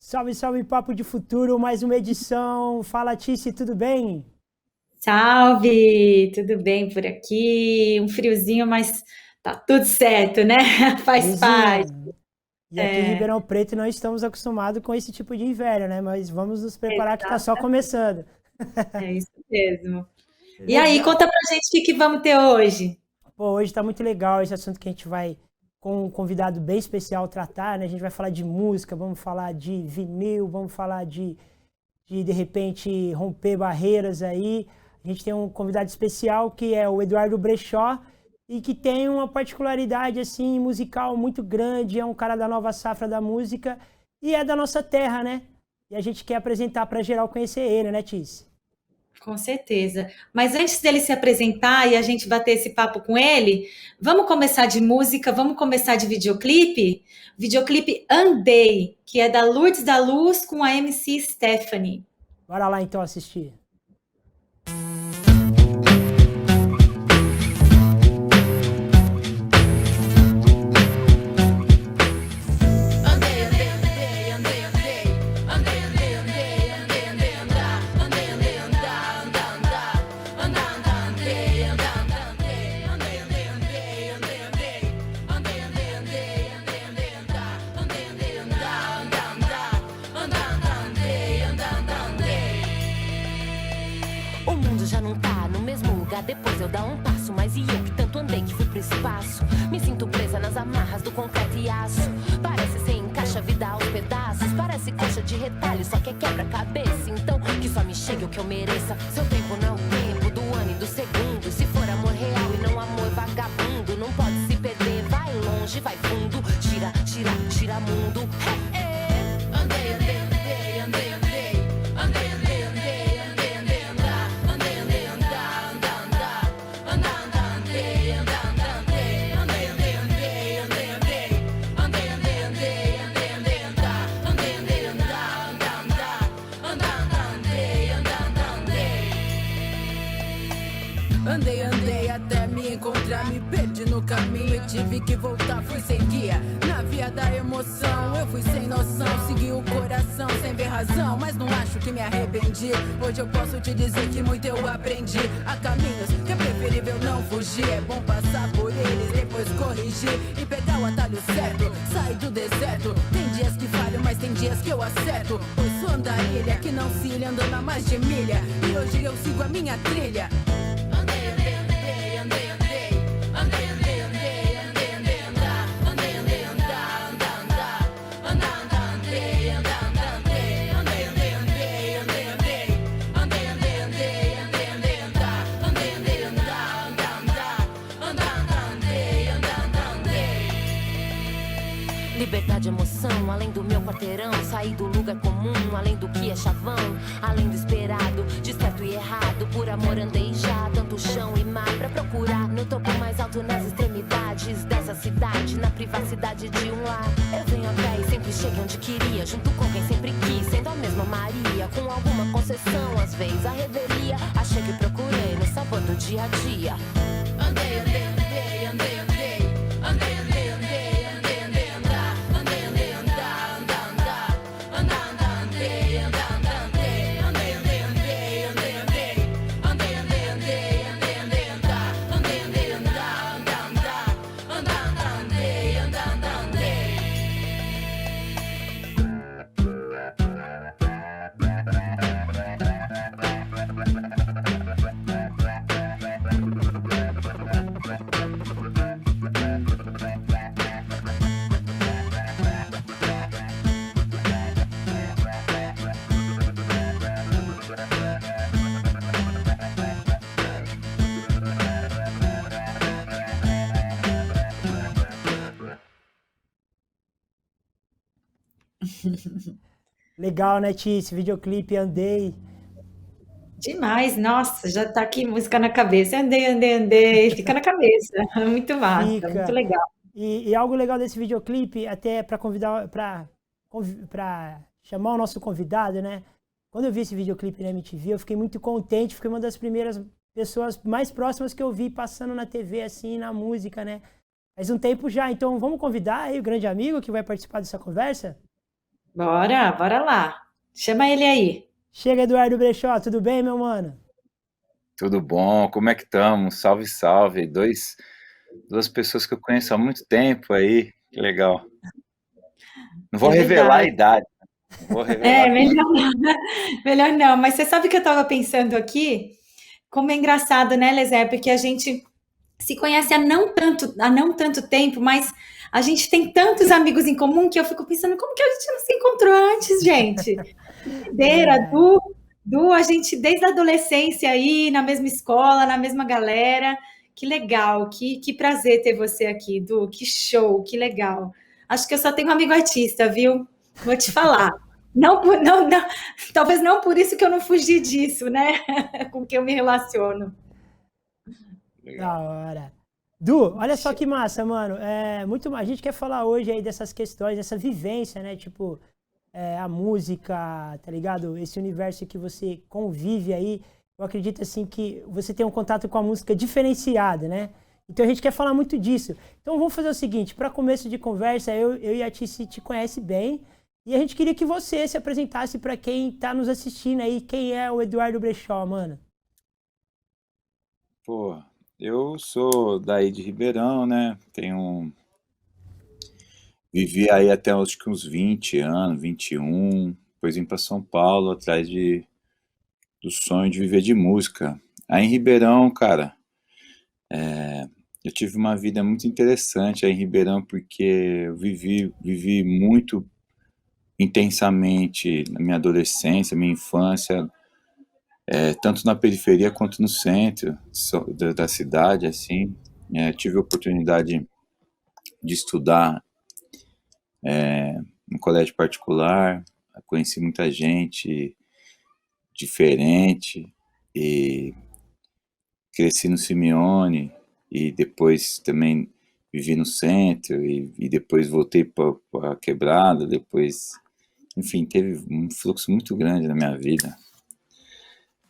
Salve, salve, Papo de Futuro, mais uma edição. Fala, Tice, tudo bem? Salve, tudo bem por aqui? Um friozinho, mas tá tudo certo, né? Faz parte. Friozinho. E aqui em É, Ribeirão Preto não estamos acostumados com esse tipo de inverno, né? Mas vamos nos preparar que tá só exatamente, começando. é isso mesmo. E aí, Legal. conta pra gente o que vamos ter hoje. Pô, hoje tá muito legal esse assunto que a gente vai, com um convidado bem especial, tratar, né? A gente vai falar de música, vamos falar de vinil, vamos falar de repente, romper barreiras aí. A gente tem um convidado especial que é o Eduardo Brechó e que tem uma particularidade assim musical muito grande, é um cara da nova safra da música e é da nossa terra, né? E a gente quer apresentar para geral conhecer ele, né, Tiz? Com certeza. Mas antes dele se apresentar e a gente bater esse papo com ele, vamos começar de música, vamos começar de videoclipe? Videoclipe Andei, que é da Lourdes da Luz com a MC Stephanie. Bora lá então assistir. Andei, andei, andei, andei, andei. Andei, andei, andei, andei, andei, andar. Andei, andei, andar, andar, andar. Andar, andar, andei, andar, andar, andei. Andei, andei, andei, andei, andei. Andei, andei, andei, andei, andei, andar. Andei, andei, andar, andar, andar. Andar, andar, andei, andar, andar, andei. O mundo já não tá no mesmo lugar depois eu dar um passo. Mas e eu que tanto andei que fui pro espaço? Me sinto presa nas amarras do concreto e aço. Parece sem encaixa a vida aos pedaços. Parece caixa de retalho, só que é quebra-cabeça. Então que só me chegue o que eu mereça. Seu tempo não é o tempo do ano e do segundo. Se for amor real e não amor vagabundo, não pode se perder, vai longe, vai fundo. Tira, tira, tira mundo. Hey, hey. Andei, andei, andei, andei, andei. Andei, andei, andei, andei, andei, andar. Andei, andei, andar, andar, andar. Andar, andar, andei, andar, andar, andei. Andei, andei, andei, andei, andei. Andei, andei, andei, andei, andei, andar. Andei, andei, andar, andar, andar. Andar, andar, andei, andar, andar, andei. Andei, andei até me encontrar, me perdi no caminho e tive que voltar, fui sem guia. Na via da emoção, eu fui sem noção, segui o coração sem ver razão, mas não acho que me arrependi. Hoje eu posso te dizer que muito eu aprendi. Há caminhos que é preferível não fugir, é bom passar por eles, depois corrigir e pegar o atalho certo, sair do deserto. Tem dias que falho, mas tem dias que eu acerto. Pois sou andarilha que não se ilha andando a mais de milha, e hoje eu sigo a minha trilha. Andei, andei, andei, andei, andei. Andei, andei, andei, andei, andei, andar. Andei, andei, andar, andar, andar. Andar, andar, andei, andar, andar, andei. Andei, andei, andei, andei, andei. Andei, andei, andei, andei, andei, andar. Andei, andei, andar, andar, andar. Andar, andar, andei, andar, andar, andei. Liberdade, emoção, além do meu quarteirão. Sair do lugar comum, além do que é chavão. Além do esperado, de certo e errado. Por amor andei já, tanto chão e mar pra procurar. No topo mais alto, nas extremidades dessa cidade. Na privacidade de um lar. Eu venho a pé e sempre cheguei onde queria. Junto com quem sempre quis, sendo a mesma Maria. Com alguma concessão, às vezes a revelia. Achei que procurei no sabor do dia a dia. Andei, andei, andei, andei, andei. Andei, andei, andei, andei, andei, andar. Andei, andei, andar, andar, andar. Andar, andar, andei, andar, andar, andei. Andei, andei, andei, andei, andei. Andei, andei, andei, andei, andei, andar. Andei, andei, andar, andar, andar. Andar, andar, andei, andar, andar, andei. Legal, né, Tice? Videoclipe, andei. Demais, nossa, já tá aqui música na cabeça. Andei, andei, andei, fica na cabeça. Muito massa, muito Fica. legal. E algo legal desse videoclipe, até para convidar, para chamar o nosso convidado, né? Quando eu vi esse videoclipe na MTV, eu fiquei muito contente, fiquei uma das primeiras pessoas mais próximas que eu vi passando na TV, assim, na música, né? Faz um tempo já, então vamos convidar aí o grande amigo que vai participar dessa conversa? Bora, bora lá. Chama ele aí. Chega, Eduardo Brechó, tudo bem, meu mano? Tudo bom? Como é que estamos? Salve, salve. Duas pessoas que eu conheço há muito tempo aí. Que legal. Não vou É revelar a verdade. idade. Não vou revelar É, a idade. melhor, melhor não. Mas você sabe que eu estava pensando aqui? Como é engraçado, né, Lezé? Porque a gente se conhece há não tanto tempo, mas a gente tem tantos amigos em comum que eu fico pensando, como que a gente não se encontrou antes, gente? Doideira, É, a gente desde a adolescência aí, na mesma escola, na mesma galera. Que legal, que prazer ter você aqui, Du. Que show, que legal. Acho que eu só tenho um amigo artista, viu? Vou te falar. Não, talvez não por isso que eu não fugi disso, né? Com quem eu me relaciono. da Legal. hora. Du, olha só que massa, mano. A gente quer falar hoje aí dessas questões, dessa vivência, né? Tipo, a música, tá ligado? Esse universo que você convive aí. Eu acredito assim que você tem um contato com a música diferenciado, né? Então a gente quer falar muito disso. Então vamos fazer o seguinte, para começo de conversa, eu e a Tice te conhece bem, e a gente queria que você se apresentasse para quem tá nos assistindo aí, quem é o Eduardo Brechó, mano. Pô, eu sou daí de Ribeirão, né? Vivi aí até acho que uns 20 anos, 21. Depois vim para São Paulo atrás do sonho de viver de música. Aí em Ribeirão, cara, eu tive uma vida muito interessante aí em Ribeirão porque eu vivi muito intensamente na minha adolescência, minha infância, tanto na periferia quanto no centro da cidade, assim. Tive a oportunidade de estudar no colégio particular, conheci muita gente diferente e cresci no Simeone e depois também vivi no centro e depois voltei para a quebrada, depois, enfim, teve um fluxo muito grande na minha vida.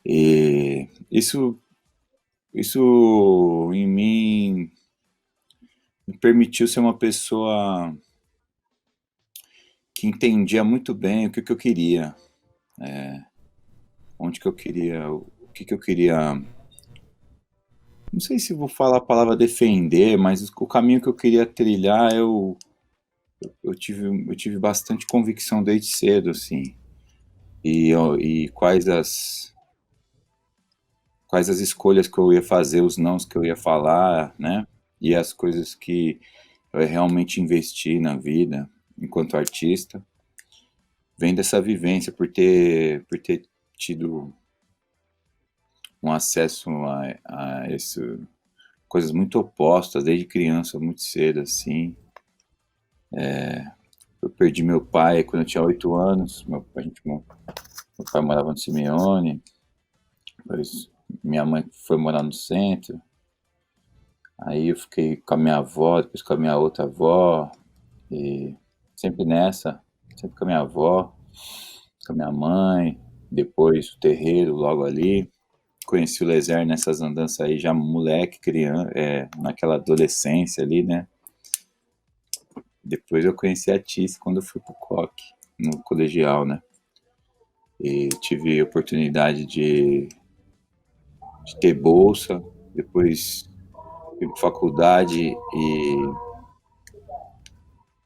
E isso em mim me permitiu ser uma pessoa que entendia muito bem o que, que eu queria, onde que eu queria, o que, que eu queria. Não sei se vou falar a palavra defender, mas o caminho que eu queria trilhar, eu tive bastante convicção desde cedo, assim. E quais as escolhas que eu ia fazer, os nãos que eu ia falar, né? E as coisas que eu ia realmente investir na vida enquanto artista, vem dessa vivência, por ter tido um acesso a esse, coisas muito opostas desde criança, muito cedo, assim. Eu perdi meu pai quando eu tinha 8 anos. Meu pai morava no Simeone, depois minha mãe foi morar no centro. Aí eu fiquei com a minha avó, depois com a minha outra avó, e sempre nessa, sempre com a minha avó, com a minha mãe, depois o terreiro logo ali. Conheci o Lezer nessas andanças aí, já moleque, criança, naquela adolescência ali, né? Depois eu conheci a Tice quando eu fui pro coque, no colegial, né? E tive a oportunidade de ter bolsa, depois fui para faculdade e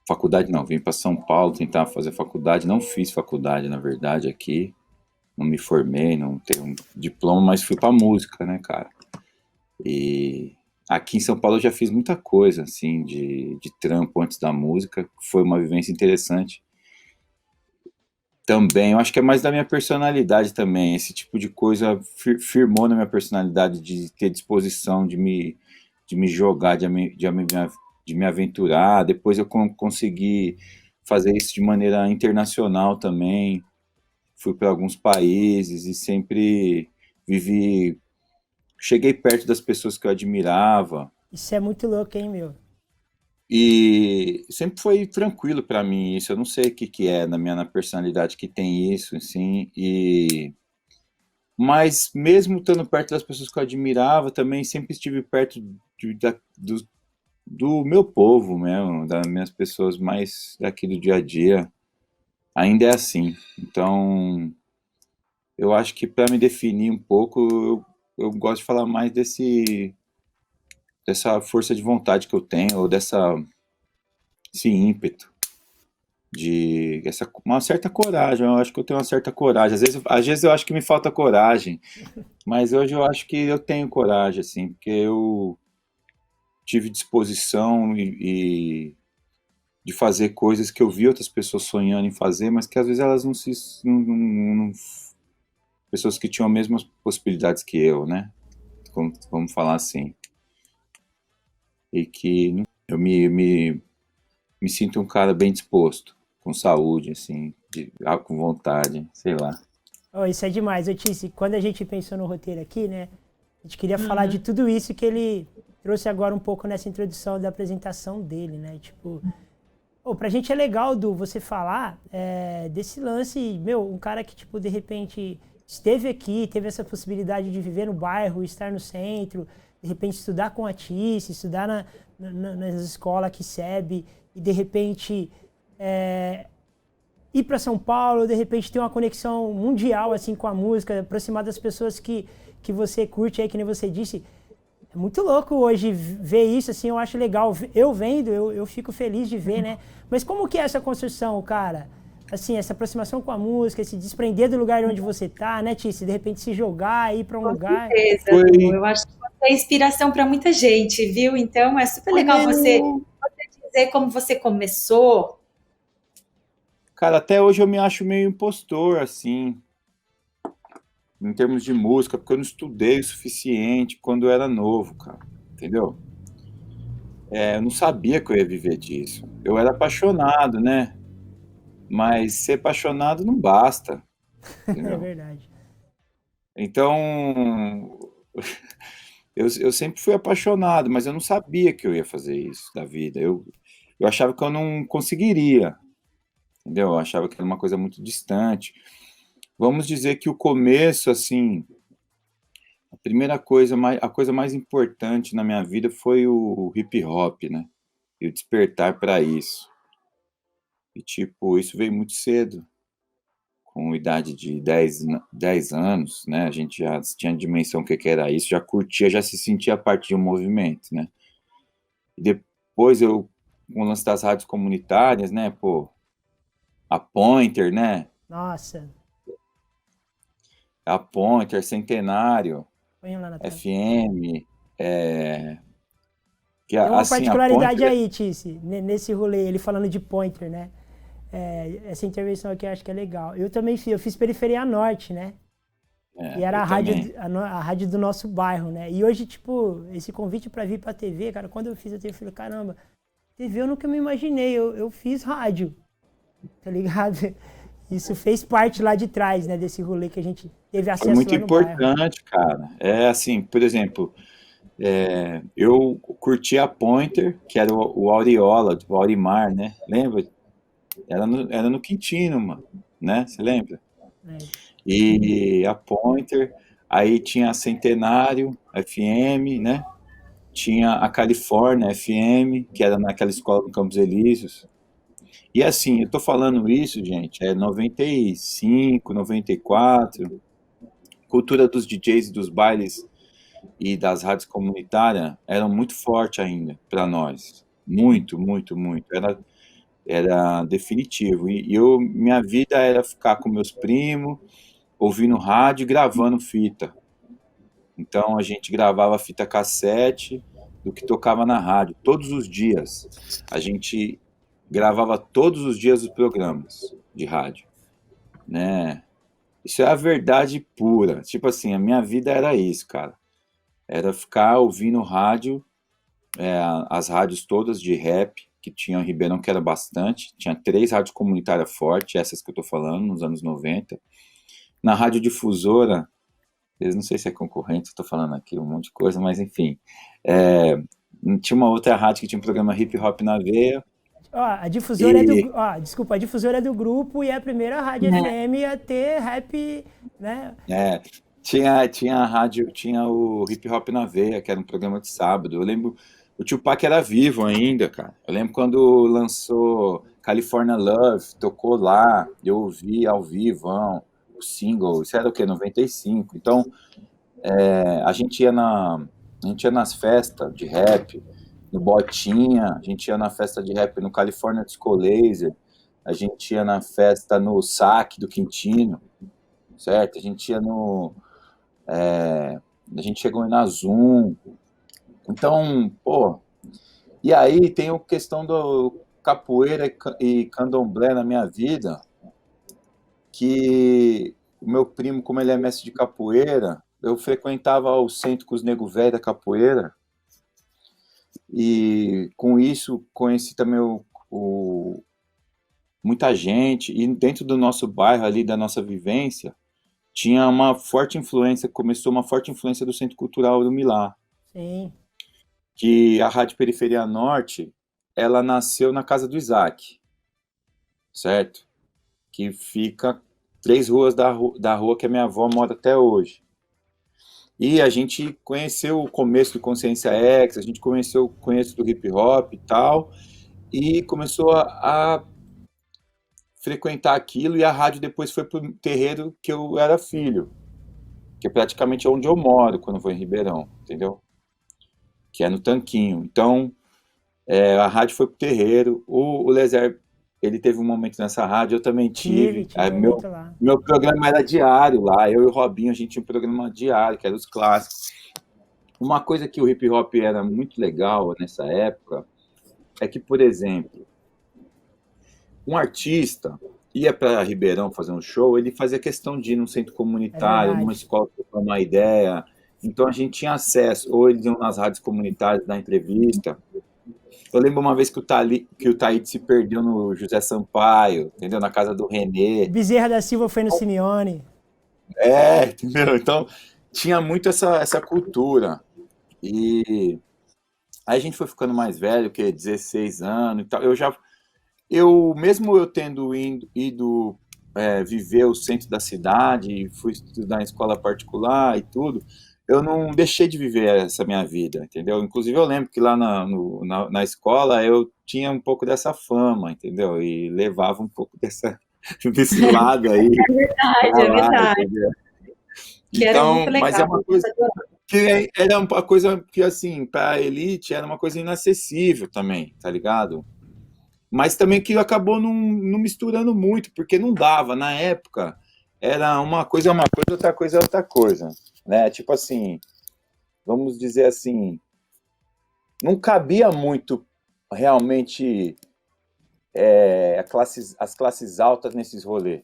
faculdade não, vim para São Paulo tentar fazer faculdade, não fiz faculdade na verdade aqui, não me formei, não tenho um diploma, mas fui para música, né, cara? E aqui em São Paulo eu já fiz muita coisa assim de trampo antes da música, foi uma vivência interessante. Também, eu acho que é mais da minha personalidade também. Esse tipo de coisa firmou na minha personalidade de ter disposição de me jogar, de me aventurar. Depois eu consegui fazer isso de maneira internacional também. Fui para alguns países e sempre vivi. Cheguei perto das pessoas que eu admirava. Isso é muito louco, hein, meu? E sempre foi tranquilo para mim isso. Eu não sei o que que é na personalidade que tem isso, assim. Mas mesmo estando perto das pessoas que eu admirava, também sempre estive perto do meu povo mesmo, das minhas pessoas mais daqui do dia a dia. ainda é assim. Então, eu acho que para me definir um pouco, eu gosto de falar mais dessa força de vontade que eu tenho, ou esse ímpeto, uma certa coragem. Eu acho que eu tenho uma certa coragem. Às vezes eu acho que me falta coragem, mas hoje eu acho que eu tenho coragem, assim, porque eu tive disposição de fazer coisas que eu vi outras pessoas sonhando em fazer, mas que às vezes elas não se. Pessoas que tinham as mesmas possibilidades que eu, né? Vamos falar assim. E que eu me sinto um cara bem disposto, com saúde, assim, com vontade, sei lá. Oh, isso é demais. Eu disse, quando a gente pensou no roteiro aqui, né? A gente queria falar de tudo isso que ele trouxe agora um pouco nessa introdução da apresentação dele, né? Tipo, pra gente é legal, Du, você falar desse lance, meu, um cara que, tipo, de repente esteve aqui, teve essa possibilidade de viver no bairro, estar no centro, de repente estudar com a Tice, estudar nas escolas que SEB, e de repente ir para São Paulo, de repente ter uma conexão mundial assim com a música, aproximar das pessoas que você curte aí, que nem você disse. É muito louco hoje ver isso, assim, eu acho legal. Eu vendo, eu fico feliz de ver, né? Mas como que é essa construção, cara? Assim, essa aproximação com a música, esse desprender do lugar onde você tá, né, Tice? De repente se jogar, ir para um Com lugar. certeza, Foi, Du. Eu acho que você é inspiração para muita gente, viu? Então é super foi legal você meio. dizer como você começou. Cara, até hoje eu me acho meio impostor, assim, em termos de música, porque eu não estudei o suficiente quando eu era novo, cara. Entendeu? Eu não sabia que eu ia viver disso. Eu era apaixonado, né? Mas ser apaixonado não basta, É entendeu? verdade. Então, eu sempre fui apaixonado, mas eu não sabia que eu ia fazer isso da vida. Eu achava que eu não conseguiria, entendeu? Eu achava que era uma coisa muito distante. Vamos dizer que o começo, assim, a coisa mais importante na minha vida foi o hip hop, né? E o despertar para isso. E, tipo, isso veio muito cedo, com idade de 10 anos, né? A gente já tinha dimensão do que era isso, já curtia, já se sentia parte de um movimento, né? E depois com o lance das rádios comunitárias, né? Pô, a Pointer, né? Nossa, A Pointer, Centenário, põe lá na tela. FM, que Tem uma assim, a particularidade Pointer aí, Tice, nesse rolê, ele falando de Pointer, né? Essa intervenção aqui eu acho que é legal. Eu também fiz Periferia Norte, né? E era eu a rádio, também. a rádio do nosso bairro, né? E hoje, tipo, esse convite para vir pra TV, cara, quando eu fiz a TV, eu falei, caramba, TV eu nunca me imaginei, eu fiz rádio, tá ligado? Isso fez parte lá de trás, né, desse rolê que a gente teve Foi acesso muito lá no bairro. importante, cara. É assim, por exemplo, eu curti a Pointer, que era o Aureola, o Aurimar, né? Lembra? Era no Quintino, mano, né? Você lembra? Né? E a Pointer, aí tinha a Centenário FM, né? Tinha a Califórnia FM, que era naquela escola do Campos Elíseos. E assim, eu tô falando isso, gente, 95, 94, cultura dos DJs e dos bailes e das rádios comunitárias eram muito forte ainda para nós. Muito, muito, muito. Era definitivo. Minha vida era ficar com meus primos, ouvindo rádio e gravando fita. Então a gente gravava fita cassete do que tocava na rádio, todos os dias. A gente gravava todos os dias os programas de rádio, né? Isso é a verdade pura. Tipo assim, a minha vida era isso, cara. Era ficar ouvindo rádio, as rádios todas de rap, que tinham em Ribeirão, que era bastante. Tinha 3 rádios comunitárias fortes, essas que eu tô falando, nos anos 90. Na rádio difusora, eu não sei se é concorrente, estou falando aqui um monte de coisa, mas enfim. É, tinha uma outra rádio que tinha um programa Hip Hop na Veia. Ó, a difusora é E do, ó, desculpa, a difusora é do grupo e é a primeira rádio FM a ter rap, né? tinha a rádio, tinha o Hip Hop na Veia, que era um programa de sábado. Eu lembro, o Tupac era vivo ainda, cara. Eu lembro quando lançou California Love tocou lá, eu ouvi ao vivo, o single, isso era o quê? 95. Então, a gente ia nas festas de rap, no Botinha, a gente ia na festa de rap no California Disco Laser, a gente ia na festa no Saque do Quintino, certo? A gente ia a gente chegou na Zoom. Então, pô, e aí tem a questão do capoeira e candomblé na minha vida, que o meu primo, como ele é mestre de capoeira, eu frequentava o centro com os nego velho da capoeira, e com isso conheci também muita gente, e dentro do nosso bairro ali, da nossa vivência, tinha uma forte influência, começou uma forte influência do Centro Cultural do Milá, Sim. que a Rádio Periferia Norte, ela nasceu na casa do Isaac, certo? Que fica 3 ruas da rua que a minha avó mora até hoje. E a gente conheceu o começo do Consciência X, a gente conheceu o começo do hip hop e tal, e começou a frequentar aquilo, e a rádio depois foi pro terreiro que eu era filho, que é praticamente onde eu moro quando eu vou em Ribeirão, entendeu? Que é no Tanquinho. Então, a rádio foi pro terreiro, o Lezer, ele teve um momento nessa rádio, eu também tive. Tive muito lá. Meu programa era diário lá, eu e o Robinho, a gente tinha um programa diário, que era os clássicos. Uma coisa que o hip hop era muito legal nessa época é que, por exemplo, um artista ia para Ribeirão fazer um show, ele fazia questão de ir num centro comunitário, numa verdade. escola para uma ideia. Então a gente tinha acesso, ou eles iam nas rádios comunitárias dar entrevista. Eu lembro uma vez que o Taíde se perdeu no José Sampaio, entendeu? Na casa do Renê. Bezerra da Silva foi no Simeone. Entendeu? Então tinha muito essa cultura. E aí a gente foi ficando mais velho, que 16 anos e tal. Mesmo eu tendo ido viver o centro da cidade, fui estudar em escola particular e tudo, eu não deixei de viver essa minha vida, entendeu? Inclusive eu lembro que lá na escola eu tinha um pouco dessa fama, entendeu? E levava um pouco desse lado aí Verdade, pra é lá, verdade. entendeu? Que era muito Então, mas é legal. uma coisa que era uma coisa que, assim, para a elite era uma coisa inacessível também, tá ligado? Mas também que acabou não misturando muito, porque não dava. Na época, era uma coisa, outra coisa é outra coisa, né? Tipo assim, vamos dizer assim, não cabia muito realmente as classes altas nesses rolês.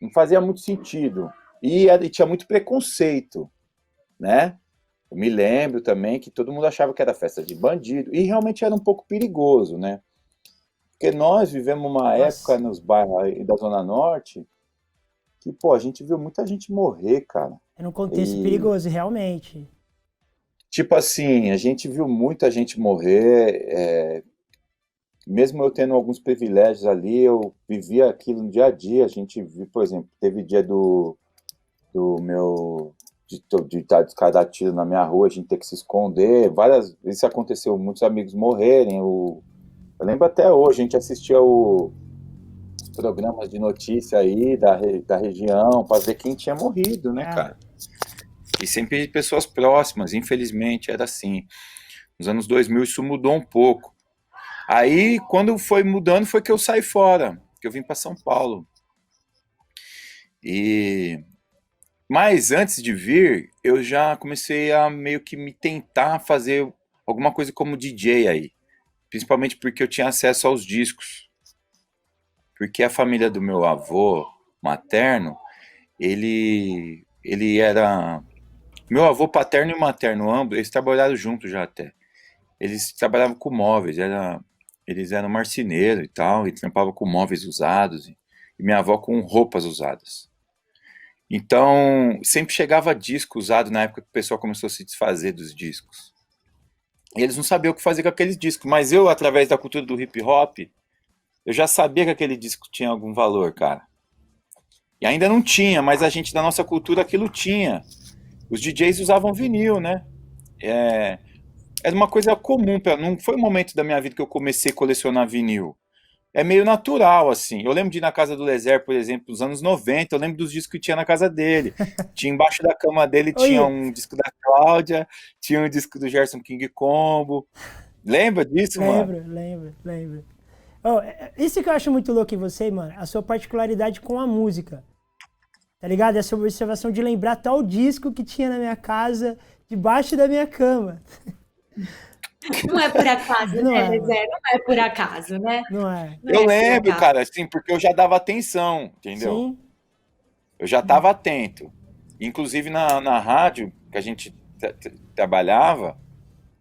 Não fazia muito sentido. E tinha muito preconceito, né? Eu me lembro também que todo mundo achava que era festa de bandido, e realmente era um pouco perigoso, né? Porque nós vivemos uma época Nossa, nos bairros aí da Zona Norte que, pô, a gente viu muita gente morrer, cara. era um contexto E, perigoso, realmente. tipo assim, a gente viu muita gente morrer, mesmo eu tendo alguns privilégios ali, eu vivia aquilo no dia a dia. A gente viu, por exemplo, teve dia do meu. De estar descartar tiro na minha rua, a gente ter que se esconder. Várias vezes aconteceu, muitos amigos morrerem. Eu lembro até hoje, a gente assistia os programas de notícia aí da região para ver quem tinha morrido, né, Ah, cara? E sempre pessoas próximas, infelizmente era assim. Nos anos 2000 isso mudou um pouco. Aí, quando foi mudando, foi que eu saí fora, que eu vim para São Paulo. E mas antes de vir, eu já comecei a meio que me tentar fazer alguma coisa como DJ aí, principalmente porque eu tinha acesso aos discos. Porque a família do meu avô materno, ele era meu avô paterno e materno, ambos, eles trabalharam juntos já até. Eles trabalhavam com móveis, eles eram marceneiros e tal, e trampavam com móveis usados, e minha avó com roupas usadas. Então, sempre chegava disco usado na época que o pessoal começou a se desfazer dos discos. E eles não sabiam o que fazer com aqueles discos, mas eu, através da cultura do hip hop, eu já sabia que aquele disco tinha algum valor, cara. E ainda não tinha, mas a gente da nossa cultura aquilo tinha. Os DJs usavam vinil, né? Era uma coisa comum, não foi um momento da minha vida que eu comecei a colecionar vinil. é meio natural, assim. Eu lembro de ir na casa do Lezer, por exemplo, nos anos 90, eu lembro dos discos que tinha na casa dele. Tinha embaixo da cama dele, tinha Oi, um disco da Cláudia, tinha um disco do Gerson King Combo. Lembra disso, mano? lembro. Oh, isso que eu acho muito louco em você, mano, a sua particularidade com a música, tá ligado? Essa observação de lembrar tal disco que tinha na minha casa, debaixo da minha cama. Não é por acaso, Não né, é, mano. Não é por acaso, né? Não é. Não Eu é por lembro, acaso. cara, assim, porque eu já dava atenção, entendeu? Sim, Eu já estava atento. Inclusive na rádio que a gente trabalhava,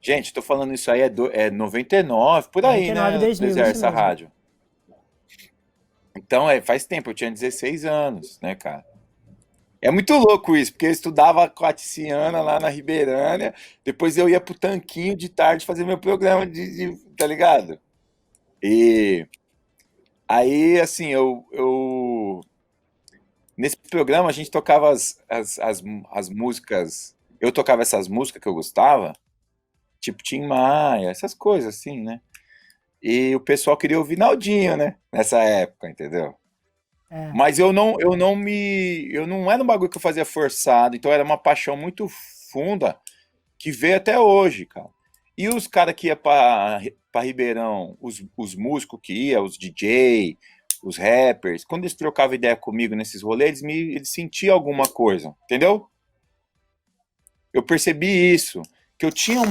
gente, tô falando isso aí é 99, por aí, 99, né, 2000, Lezer, isso essa mesmo. rádio. Então, faz tempo, eu tinha 16 anos, né, cara? É muito louco isso, porque eu estudava com a Tiziana lá na Ribeirânia, depois eu ia pro Tanquinho de tarde fazer meu programa tá ligado? E aí, assim, nesse programa a gente tocava as músicas, eu tocava essas músicas que eu gostava, tipo Tim Maia, essas coisas assim, né? E o pessoal queria ouvir Naldinho, né? Nessa época, entendeu? É, Mas eu não era um bagulho que eu fazia forçado, então era uma paixão muito funda que veio até hoje, cara. E os caras que iam pra Ribeirão, os músicos que iam, os DJ, os rappers, quando eles trocavam ideia comigo nesses rolês, eles sentiam alguma coisa, entendeu? Eu percebi isso, que eu tinha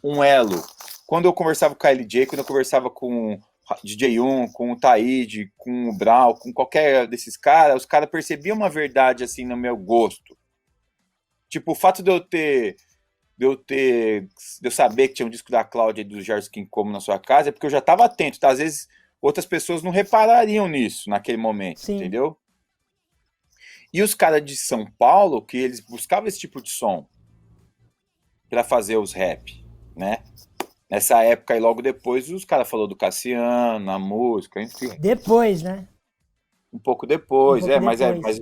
um elo. Quando eu conversava com a LJ, quando eu conversava com o DJ1, com o Taíde, com o Brau, com qualquer desses caras, os caras percebiam uma verdade assim no meu gosto. Tipo, o fato de eu saber que tinha um disco da Cláudia e do Gerson King Como na sua casa, é porque eu já estava atento, tá? Às vezes outras pessoas não reparariam nisso naquele momento, sim. entendeu? E os caras de São Paulo, que eles buscavam esse tipo de som para fazer os rap, né? Nessa época e logo depois os caras falou do Cassiano, na música, enfim, Depois, né? um pouco Um depois, pouco depois.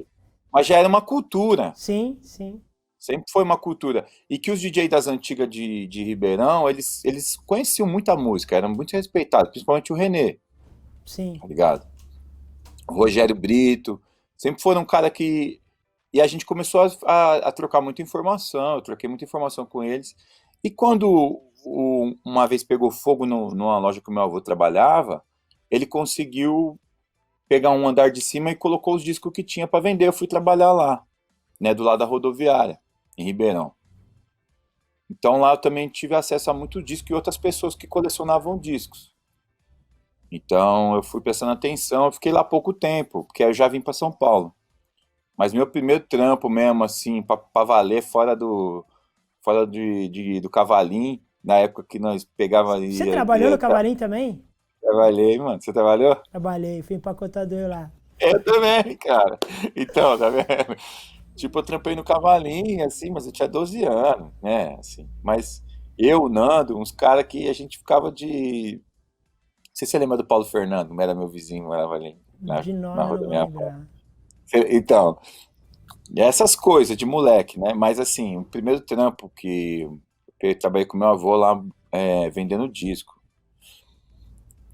mas já era uma cultura, Sim, sim, sempre foi uma cultura. E que os DJ das antigas de Ribeirão, eles conheciam muita música, eram muito respeitados, principalmente o René, sim. tá ligado? O Rogério Brito, sempre foram um cara que. E a gente começou a trocar muita informação, eu troquei muita informação com eles. E quando uma vez pegou fogo numa loja que o meu avô trabalhava, ele conseguiu pegar um andar de cima e colocou os discos que tinha para vender. Eu fui trabalhar lá, né, do lado da rodoviária, em Ribeirão. Então lá eu também tive acesso a muito disco e outras pessoas que colecionavam discos. Então eu fui prestando atenção, eu fiquei lá pouco tempo, porque eu já vim para São Paulo. Mas meu primeiro trampo mesmo, assim, pra valer, do cavalinho, na época que nós pegava e Você trabalhou no ia Cavalim também? trabalhei, mano. Você trabalhou? Trabalhei, fui empacotador lá. Eu também, cara. Então, tá vendo? Tipo, eu trampei no cavalinho, assim, mas eu tinha 12 anos, né, assim. Mas eu, o Nando, uns caras que a gente ficava de... Não sei se você lembra do Paulo Fernando, era meu vizinho, morava ali De na nome eu rua não da vou minha avó. lembrar. Então, e essas coisas de moleque, né? Mas assim, o primeiro trampo que eu trabalhei com meu avô lá vendendo disco.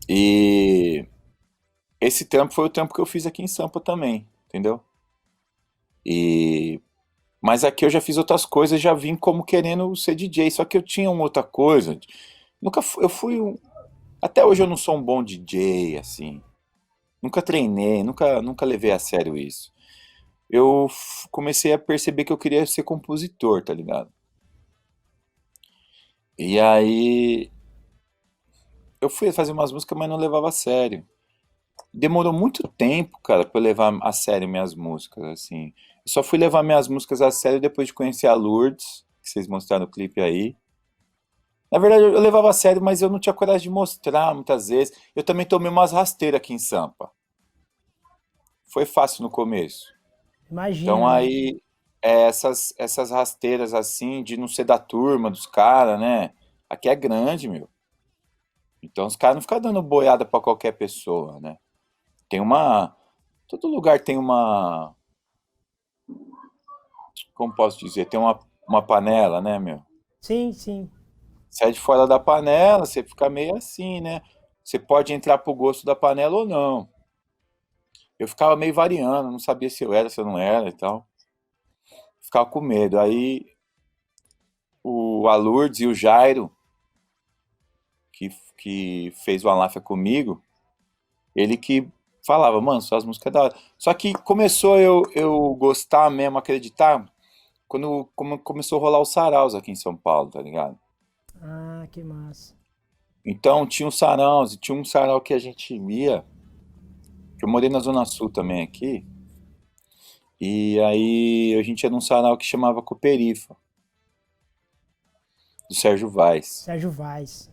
E esse trampo foi o trampo que eu fiz aqui em Sampa também, entendeu? E mas aqui eu já fiz outras coisas, já vim como querendo ser DJ, só que eu tinha uma outra coisa. Nunca eu fui até hoje eu não sou um bom DJ assim. Nunca treinei, nunca levei a sério isso. Eu comecei a perceber que eu queria ser compositor, tá ligado? E aí eu fui fazer umas músicas, mas não levava a sério. Demorou muito tempo, cara, pra eu levar a sério minhas músicas, assim. Eu só fui levar minhas músicas a sério depois de conhecer a Lourdes, que vocês mostraram o clipe aí. Na verdade, eu levava a sério, mas eu não tinha coragem de mostrar muitas vezes. Eu também tomei umas rasteiras aqui em Sampa. Foi fácil no começo. Então Imagino, né? aí, essas rasteiras assim, de não ser da turma, dos caras, né? Aqui é grande, meu. Então os caras não ficam dando boiada pra qualquer pessoa, né? Tem uma. Todo lugar tem uma. Como posso dizer? Tem uma panela, né, meu? Sim, sim. Sai de fora da panela, você fica meio assim, né? você pode entrar pro gosto da panela ou não. Eu ficava meio variando, não sabia se eu era, se eu não era e tal. Ficava com medo. Aí a Lourdes e o Jairo, que fez o Aláfia comigo, ele que falava, mano, suas músicas é da hora. Só que começou eu gostar mesmo, acreditar, quando começou a rolar os saraus aqui em São Paulo, tá ligado? Ah, que massa. Então tinha uns saraus, e tinha um sarau que a gente ia, que eu morei na Zona Sul também aqui, e aí a gente ia num sarau que chamava Cooperifa, do Sérgio Vaz. Sérgio Vaz.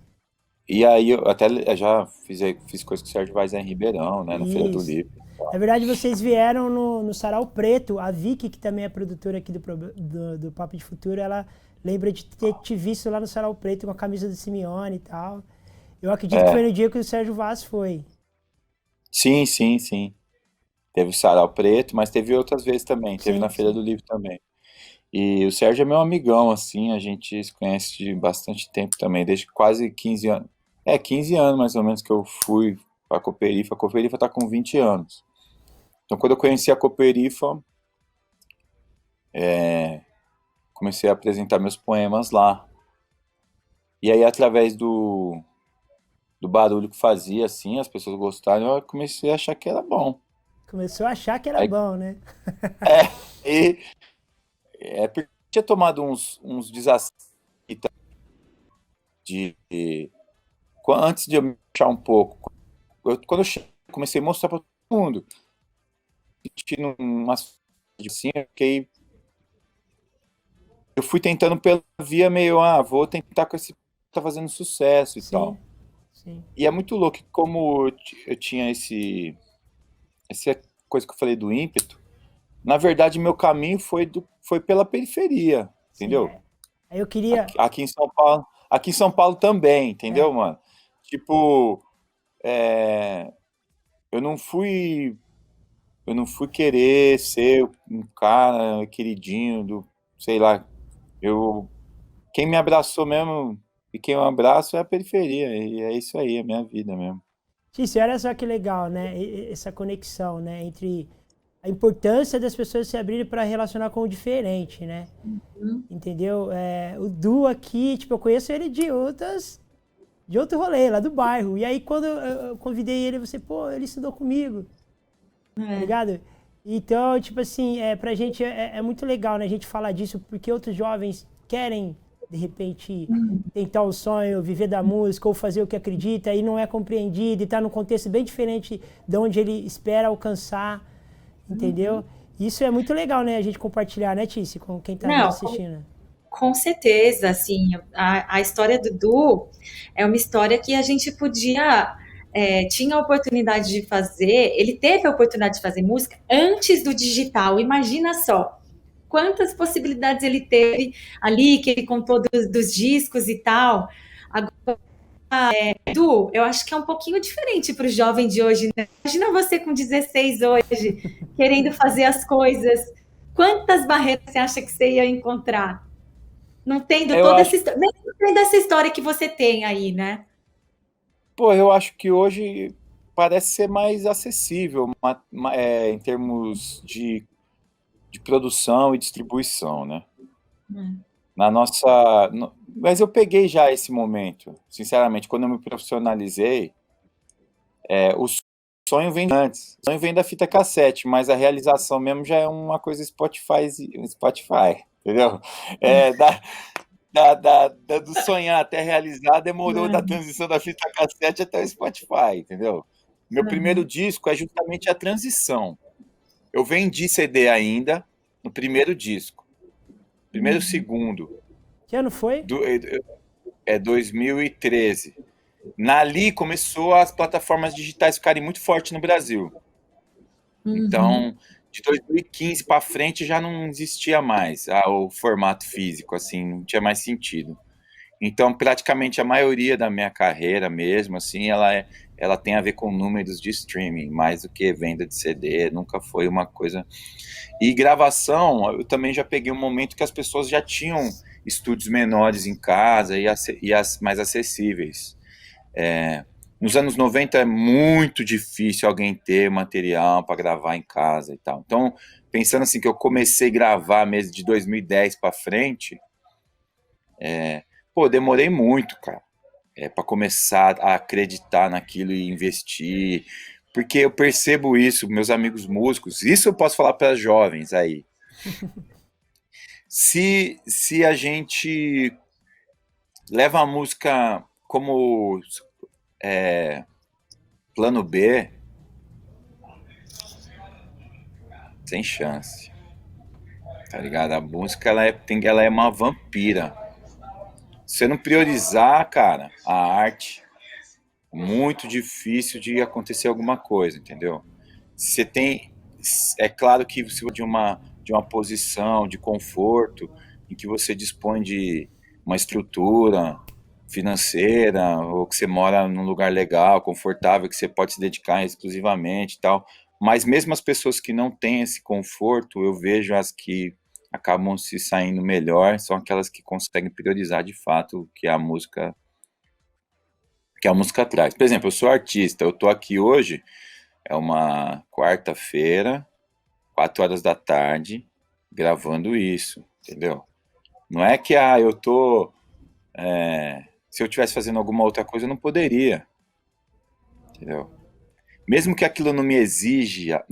E aí eu até já fiz coisa com o Sérgio Vaz em Ribeirão, né, na Feira do Isso. Livro. Na verdade, vocês vieram no Sarau Preto. A Vicky, que também é produtora aqui do Papo de Futuro, ela lembra de ter te visto lá no Sarau Preto com a camisa do Simeone e tal. Eu acredito que foi É, no dia que o Sérgio Vaz foi. sim, sim, sim. Teve o Sarau Preto, mas teve outras vezes também. Teve Sim, na Feira sim. do Livro também. E o Sérgio é meu amigão, assim, a gente se conhece de bastante tempo também, desde quase 15 anos. 15 anos mais ou menos que eu fui pra Cooperifa. A Cooperifa tá com 20 anos. Então, quando eu conheci a Cooperifa, comecei a apresentar meus poemas lá. E aí, através do barulho que fazia, assim, as pessoas gostaram, eu comecei a achar que era bom. Começou a achar que era Aí, bom, né? e porque eu tinha tomado uns desafios de, antes de eu me achar um pouco. Quando eu comecei a mostrar para todo mundo, sentindo umas assim, eu fui tentando pela via meio, vou tentar com esse que tá fazendo sucesso e Sim, tal. sim. E é muito louco que como eu tinha essa coisa que eu falei do ímpeto, na verdade meu caminho foi pela periferia, Sim, entendeu? é. Aí eu queria. Aqui em São Paulo também, entendeu, É, mano? Tipo, é, eu não fui eu não fui querer ser um cara queridinho do, sei lá, eu quem me abraçou mesmo e quem eu abraço é a periferia, e é isso aí, é a minha vida mesmo. Tício, olha só que legal, né? Essa conexão, né? Entre a importância das pessoas se abrirem para relacionar com o diferente, né? Entendeu? O Du aqui, tipo, eu conheço ele de outro rolê, lá do bairro. E aí, quando eu convidei ele, você, pô, ele estudou comigo, tá ligado? Então, tipo assim, pra gente é muito legal, né? A gente falar disso, porque outros jovens querem, de repente, tentar o sonho, viver da música ou fazer o que acredita e não é compreendido e tá num contexto bem diferente de onde ele espera alcançar, entendeu? Isso é muito legal, né? A gente compartilhar, né, Tício, com quem tá nos Não, assistindo. com certeza, assim, a história do Du é uma história que a gente podia, tinha a oportunidade de fazer, ele teve a oportunidade de fazer música antes do digital, imagina só, quantas possibilidades ele teve ali, que ele contou dos discos e tal. Du, eu acho que é um pouquinho diferente para o jovem de hoje, né? Imagina você com 16 hoje, querendo fazer as coisas, quantas barreiras você acha que você ia encontrar? Não tendo Eu toda essa acho, história, mesmo tendo essa história que você tem aí, né? pô, eu acho que hoje parece ser mais acessível, em termos de produção e distribuição, né? Na nossa, mas eu peguei já esse momento, sinceramente, quando eu me profissionalizei, o sonho vem antes, o sonho vem da fita cassete, mas a realização mesmo já é uma coisa Spotify, entendeu? É, do sonhar até realizar demorou da transição da fita cassete até o Spotify, entendeu? Meu primeiro disco é justamente a transição. Eu vendi CD ainda no primeiro disco, primeiro segundo, Que ano foi? é 2013. Ali começou as plataformas digitais ficarem muito fortes no Brasil. Então, de 2015 para frente já não existia mais o formato físico, assim, não tinha mais sentido. Então, praticamente a maioria da minha carreira mesmo, assim, ela tem a ver com números de streaming, mais do que venda de CD, nunca foi uma coisa. E gravação, eu também já peguei um momento que as pessoas já tinham estúdios menores em casa e mais acessíveis. nos anos 90 é muito difícil alguém ter material para gravar em casa e tal. Então, pensando assim que eu comecei a gravar mesmo de 2010 para frente, pô, demorei muito, cara, para começar a acreditar naquilo e investir, porque eu percebo isso, meus amigos músicos, isso eu posso falar para jovens aí. Se a gente leva a música como plano B, sem chance, tá ligado? A música ela é uma vampira. Se você não priorizar, cara, a arte, muito difícil de acontecer alguma coisa, entendeu? Se você tem, é claro que se de uma posição de conforto em que você dispõe de uma estrutura financeira ou que você mora num lugar legal, confortável, que você pode se dedicar exclusivamente e tal. Mas mesmo as pessoas que não têm esse conforto, eu vejo as que acabam se saindo melhor, são aquelas que conseguem priorizar de fato o que a música traz. Por exemplo, eu sou artista, eu tô aqui hoje, é uma quarta-feira, 4 horas da tarde, gravando isso, entendeu? Não é que eu tô. Se eu estivesse fazendo alguma outra coisa, eu não poderia, entendeu? Mesmo que aquilo não exija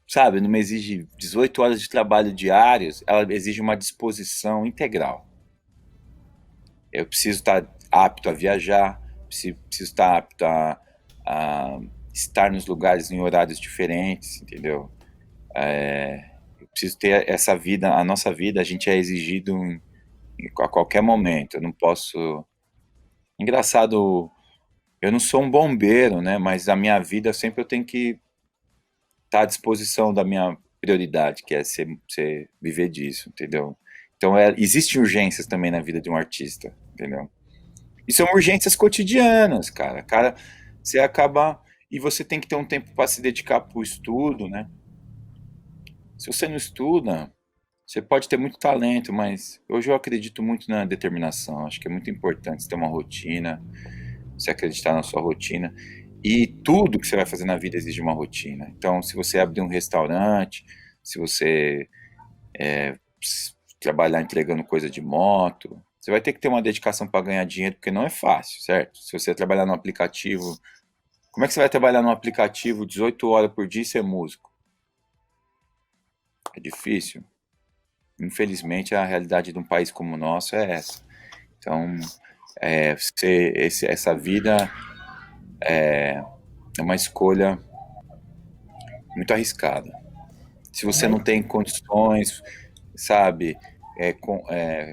sabe, não me exige 18 horas de trabalho diários, ela exige uma disposição integral. Eu preciso estar apto a viajar, preciso estar apto a estar nos lugares em horários diferentes, entendeu? Eu preciso ter essa vida, a nossa vida, a gente é exigido a qualquer momento. Eu não posso. Engraçado, eu não sou um bombeiro, né? Mas a minha vida sempre eu tenho que estar à disposição da minha prioridade, que é viver disso, entendeu? Então, existem urgências também na vida de um artista, entendeu? E são urgências cotidianas, cara. Cara, você acaba. E você tem que ter um tempo para se dedicar para o estudo, né? Se você não estuda, você pode ter muito talento, mas hoje eu acredito muito na determinação. Acho que é muito importante você ter uma rotina, você acreditar na sua rotina. E tudo que você vai fazer na vida exige uma rotina. Então, se você abrir um restaurante, se você trabalhar entregando coisa de moto, você vai ter que ter uma dedicação para ganhar dinheiro, porque não é fácil, certo? Se você trabalhar no aplicativo, como é que você vai trabalhar no aplicativo 18 horas por dia e ser músico? É difícil. Infelizmente, a realidade de um país como o nosso é essa. Então, essa vida é uma escolha muito arriscada. Se você não tem condições, sabe,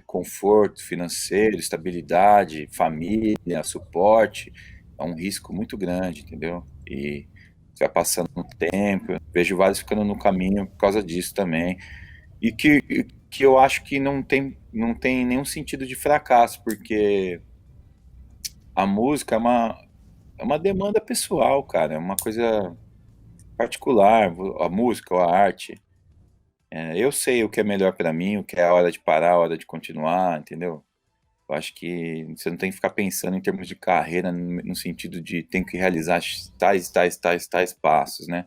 conforto financeiro, estabilidade, família, suporte, é um risco muito grande, entendeu? E vai passando o tempo, vejo vários ficando no caminho por causa disso também. E que eu acho que não tem nenhum sentido de fracasso, porque a música é uma demanda pessoal, cara, é uma coisa particular, a música ou a arte. Eu sei o que é melhor pra mim, o que é a hora de parar, a hora de continuar, entendeu? Eu acho que você não tem que ficar pensando em termos de carreira no sentido de tem que realizar tais passos, né?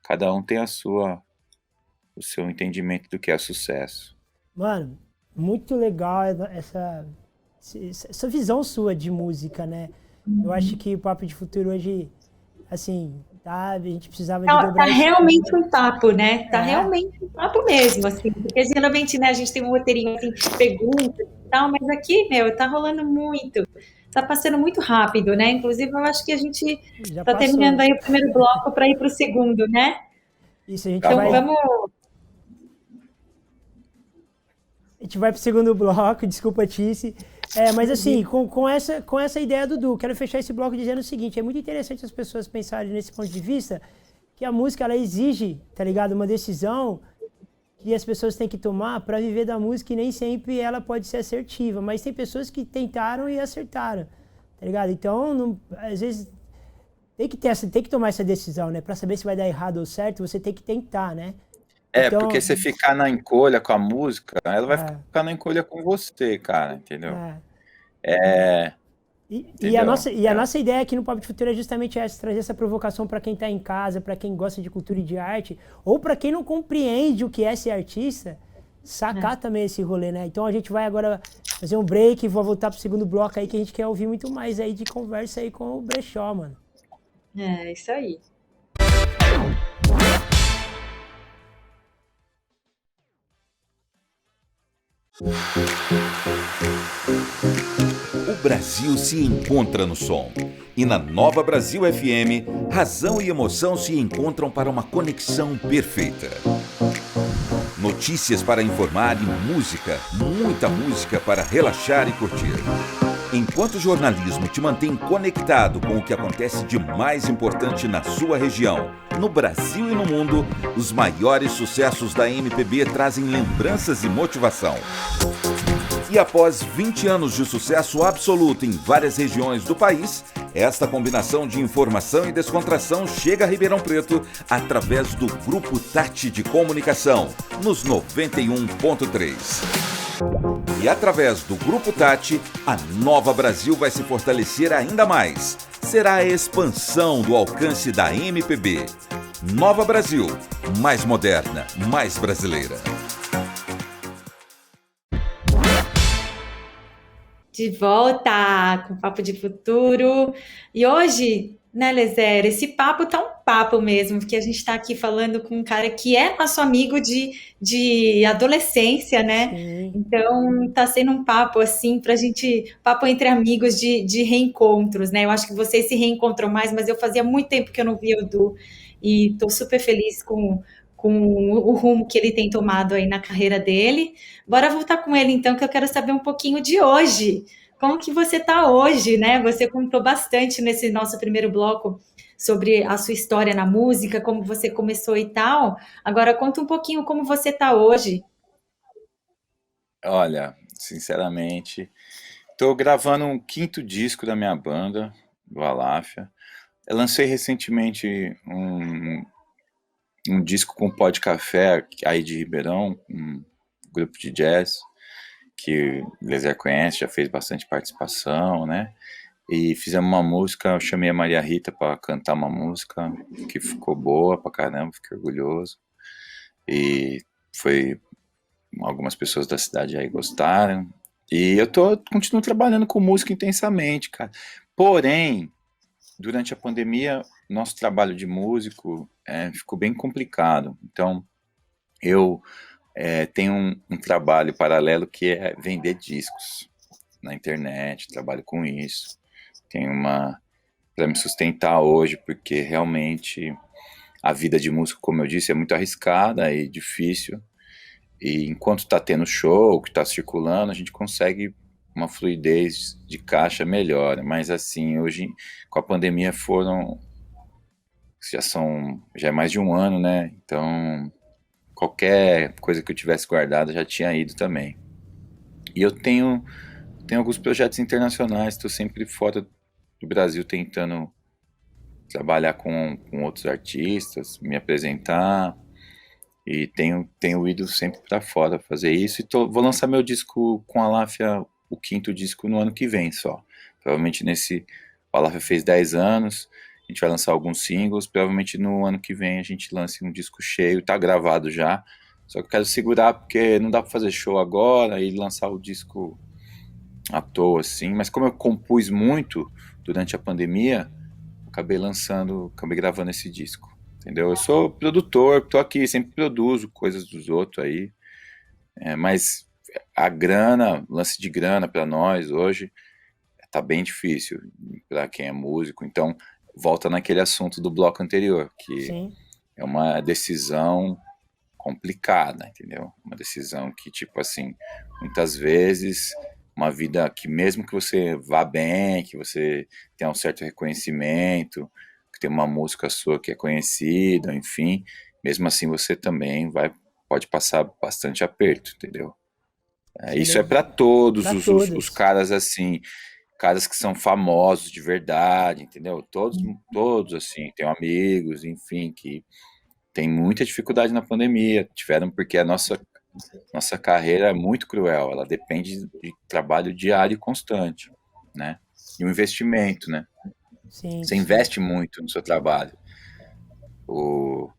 Cada um tem o seu entendimento do que é sucesso. Mano, muito legal essa visão sua de música, né? Eu acho que o Papo de Futuro hoje, assim, tá? A gente precisava de Tá dobrar isso. realmente um papo, né? Tá É. realmente um papo mesmo, assim. Porque geralmente, né, a gente tem um roteirinho assim, de perguntas e tal, mas aqui, meu, tá rolando muito. Tá passando muito rápido, né? Inclusive, eu acho que a gente Já tá passou. terminando aí o primeiro bloco para ir para o segundo, né? Isso, a gente Tá vai. bom. Vamos. A gente vai pro segundo bloco, desculpa, Tice. Mas assim, com essa ideia do Du, quero fechar esse bloco dizendo o seguinte: é muito interessante as pessoas pensarem nesse ponto de vista que a música ela exige, tá ligado? Uma decisão que as pessoas têm que tomar para viver da música e nem sempre ela pode ser assertiva, mas tem pessoas que tentaram e acertaram, tá ligado? Então, às vezes tem que tomar essa decisão, né? Para saber se vai dar errado ou certo, você tem que tentar, né? Então, Porque você ficar na encolha com a música, ela vai ficar na encolha com você, cara, entendeu? E a entendeu? nossa ideia aqui no Papo de Futuro é justamente essa, trazer essa provocação para quem está em casa, para quem gosta de cultura e de arte, ou para quem não compreende o que é ser artista, sacar também esse rolê, né? Então a gente vai agora fazer um break e vou voltar pro segundo bloco aí, que a gente quer ouvir muito mais aí de conversa aí com o Brechó, mano. É, isso aí. O Brasil se encontra no som. E na Nova Brasil FM, razão e emoção se encontram para uma conexão perfeita. Notícias para informar e música, muita música para relaxar e curtir. Enquanto o jornalismo te mantém conectado com o que acontece de mais importante na sua região, no Brasil e no mundo, os maiores sucessos da MPB trazem lembranças e motivação. E após 20 anos de sucesso absoluto em várias regiões do país, esta combinação de informação e descontração chega a Ribeirão Preto através do Grupo Tati de Comunicação, nos 91.3. E através do Grupo Tati, a Nova Brasil vai se fortalecer ainda mais. Será a expansão do alcance da MPB. Nova Brasil, mais moderna, mais brasileira. De volta com o Papo de Futuro. E hoje, né, Lezer, esse papo tá um papo mesmo, porque a gente está aqui falando com um cara que é nosso amigo de adolescência, né? Sim. Então, tá sendo um papo assim pra gente, papo entre amigos de reencontros, né? Eu acho que vocês se reencontram mais, mas eu fazia muito tempo que eu não via o Du e tô super feliz com o rumo que ele tem tomado aí na carreira dele. Bora voltar com ele então, que eu quero saber um pouquinho de hoje. Como que você tá hoje, né? Você contou bastante nesse nosso primeiro bloco sobre a sua história na música, como você começou e tal. Agora conta um pouquinho como você tá hoje. Olha, sinceramente, tô gravando um quinto disco da minha banda, do Aláfia. Eu lancei recentemente um disco com pó de café aí de Ribeirão, um grupo de jazz que o Lezer conhece, já fez bastante participação, né? E fizemos uma música, eu chamei a Maria Rita para cantar uma música que ficou boa pra caramba, fiquei orgulhoso. E foi algumas pessoas da cidade aí gostaram. E eu continuo trabalhando com música intensamente, cara. Porém, durante a pandemia, nosso trabalho de músico ficou bem complicado. Então, eu tenho um trabalho paralelo que é vender discos na internet, trabalho com isso. Tenho para me sustentar hoje, porque realmente a vida de músico, como eu disse, é muito arriscada e difícil. E enquanto está tendo show, que está circulando, a gente consegue uma fluidez de caixa melhor. Mas assim, hoje, com a pandemia já é mais de um ano, né? Então, qualquer coisa que eu tivesse guardado já tinha ido também. E eu tenho alguns projetos internacionais, estou sempre fora do Brasil tentando trabalhar com outros artistas, me apresentar, e tenho ido sempre para fora fazer isso, e vou lançar meu disco com a Aláfia, o quinto disco, no ano que vem só. Provavelmente o Aláfia fez 10 anos, a gente vai lançar alguns singles, provavelmente no ano que vem a gente lance um disco cheio, tá gravado já, só que eu quero segurar porque não dá para fazer show agora e lançar o disco à toa, assim. Mas como eu compus muito durante a pandemia, acabei gravando esse disco, entendeu? Eu sou produtor, tô aqui, sempre produzo coisas dos outros aí, mas a grana, lance de grana para nós hoje, tá bem difícil para quem é músico, então volta naquele assunto do bloco anterior, que Sim. é uma decisão complicada, entendeu? Uma decisão que, tipo assim, muitas vezes, uma vida que mesmo que você vá bem, que você tenha um certo reconhecimento, que tem uma música sua que é conhecida, enfim, mesmo assim você também pode passar bastante aperto, entendeu? Isso é para todos Pra os todos. caras, assim, caras que são famosos de verdade, entendeu? Todos assim, tenho amigos, enfim, que tem muita dificuldade na pandemia, tiveram, porque a nossa carreira é muito cruel, ela depende de trabalho diário e constante, né? e um investimento, né? Sim, Você sim. investe muito no seu trabalho. O...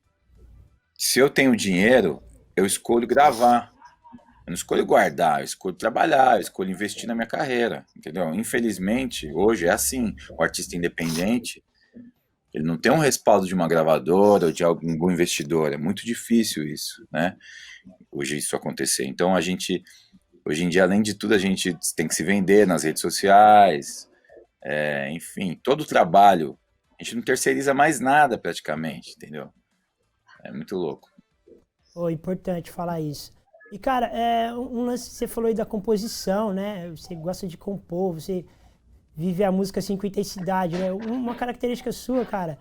Se eu tenho dinheiro, eu escolho gravar. Eu não escolho guardar, eu escolho trabalhar, eu escolho investir na minha carreira, entendeu? Infelizmente, hoje é assim. O artista independente, ele não tem um respaldo de uma gravadora ou de algum investidor. É muito difícil isso, né? Hoje isso acontecer. Então hoje em dia, além de tudo, a gente tem que se vender nas redes sociais, enfim, todo o trabalho. A gente não terceiriza mais nada praticamente, entendeu? É muito louco. Pô, importante falar isso. E, cara, um lance que você falou aí da composição, né? Você gosta de compor, você vive a música assim com intensidade, né? Uma característica sua, cara,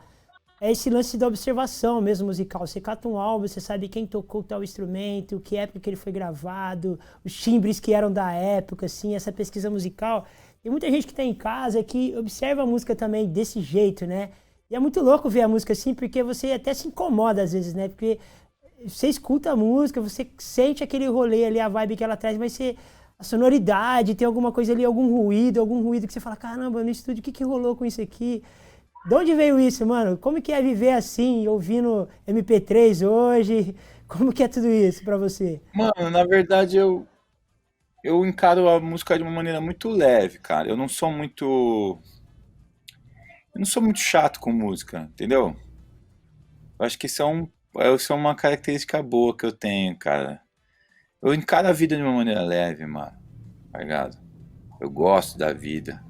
é esse lance da observação mesmo musical. Você cata um álbum, você sabe quem tocou tal instrumento, que época que ele foi gravado, os timbres que eram da época, assim, essa pesquisa musical. Tem muita gente que tá em casa que observa a música também desse jeito, né? E é muito louco ver a música assim, porque você até se incomoda às vezes, né? Porque você escuta a música, você sente aquele rolê ali, a vibe que ela traz, mas você, a sonoridade, tem alguma coisa ali, algum ruído que você fala, caramba, no estúdio, o que que rolou com isso aqui? De onde veio isso, mano? Como que é viver assim, ouvindo MP3 hoje? Como que é tudo isso pra você? Mano, na verdade eu encaro a música de uma maneira muito leve, cara. Eu não sou muito chato com música, entendeu? Eu acho que isso é uma característica boa que eu tenho, cara. Eu encaro a vida de uma maneira leve, mano, tá ligado? Eu gosto da vida.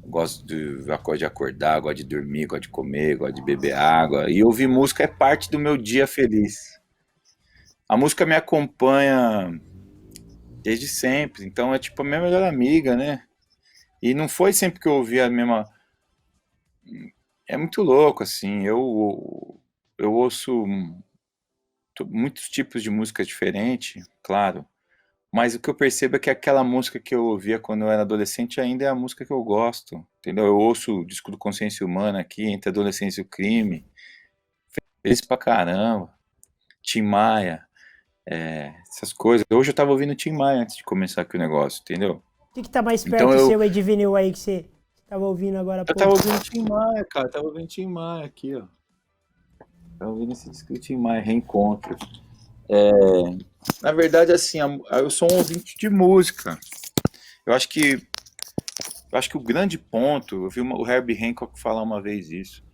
Eu gosto de acordar, gosto de dormir, gosto de comer, gosto de beber água. E ouvir música é parte do meu dia feliz. A música me acompanha desde sempre, então é tipo a minha melhor amiga, né? E não foi sempre que eu ouvi a mesma. É muito louco, assim. Eu ouço muitos tipos de música diferente, claro. Mas o que eu percebo é que aquela música que eu ouvia quando eu era adolescente ainda é a música que eu gosto, entendeu? Eu ouço o disco do Consciência Humana aqui, Entre a Adolescência e o Crime, feliz pra caramba, Tim Maia, essas coisas. Hoje eu tava ouvindo Tim Maia antes de começar aqui o negócio, entendeu? O que que tá mais Então perto seu aí de vinil aí que você tava ouvindo agora há eu tava pouco? ouvindo Tim Maia, cara, tava ouvindo Tim Maia aqui, ó. Tava ouvindo esse disco do Tim Maia, Reencontro. Na verdade, assim, eu sou um ouvinte de música. Eu acho que, eu acho que o grande ponto, eu vi o Herbie Hancock falar uma vez isso.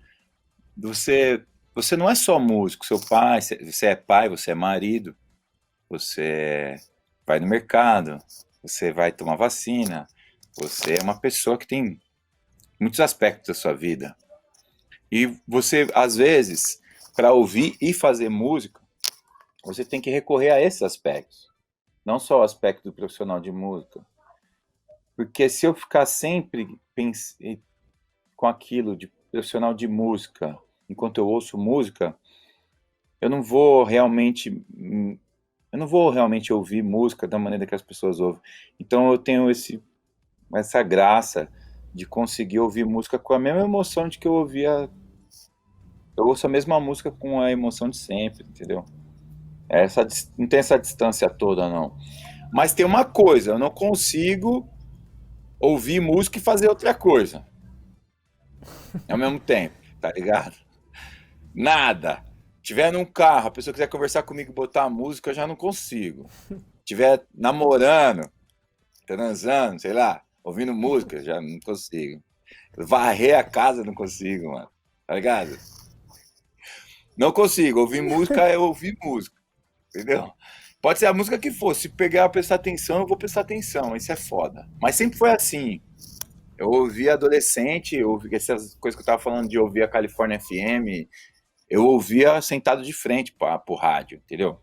Você, você não é só músico, seu pai, você é pai, você é marido, você vai no mercado, você vai tomar vacina, você é uma pessoa que tem muitos aspectos da sua vida. E você, às vezes, para ouvir e fazer música, você tem que recorrer a esses aspectos, não só o aspecto do profissional de música. Porque se eu ficar sempre com aquilo de profissional de música, enquanto eu ouço música, eu não vou realmente, eu não vou realmente ouvir música da maneira que as pessoas ouvem. Então eu tenho essa graça de conseguir ouvir música com a mesma emoção de que eu ouvia. Eu ouço a mesma música com a emoção de sempre, entendeu? Não tem essa distância toda, não. Mas tem uma coisa, eu não consigo ouvir música e fazer outra coisa ao mesmo tempo, tá ligado? Nada. Tiver num carro, a pessoa quiser conversar comigo e botar a música, eu já não consigo. Tiver namorando, transando, sei lá, ouvindo música, já não consigo. Varrer a casa, não consigo, mano. Tá ligado? Não consigo. Ouvir música é ouvir música, entendeu? Pode ser a música que for. Se pegar prestar atenção, eu vou prestar atenção. Isso é foda. Mas sempre foi assim. Eu ouvi adolescente, eu ouvi essas coisas que eu tava falando de ouvir a California FM, eu ouvia sentado de frente pro rádio, entendeu?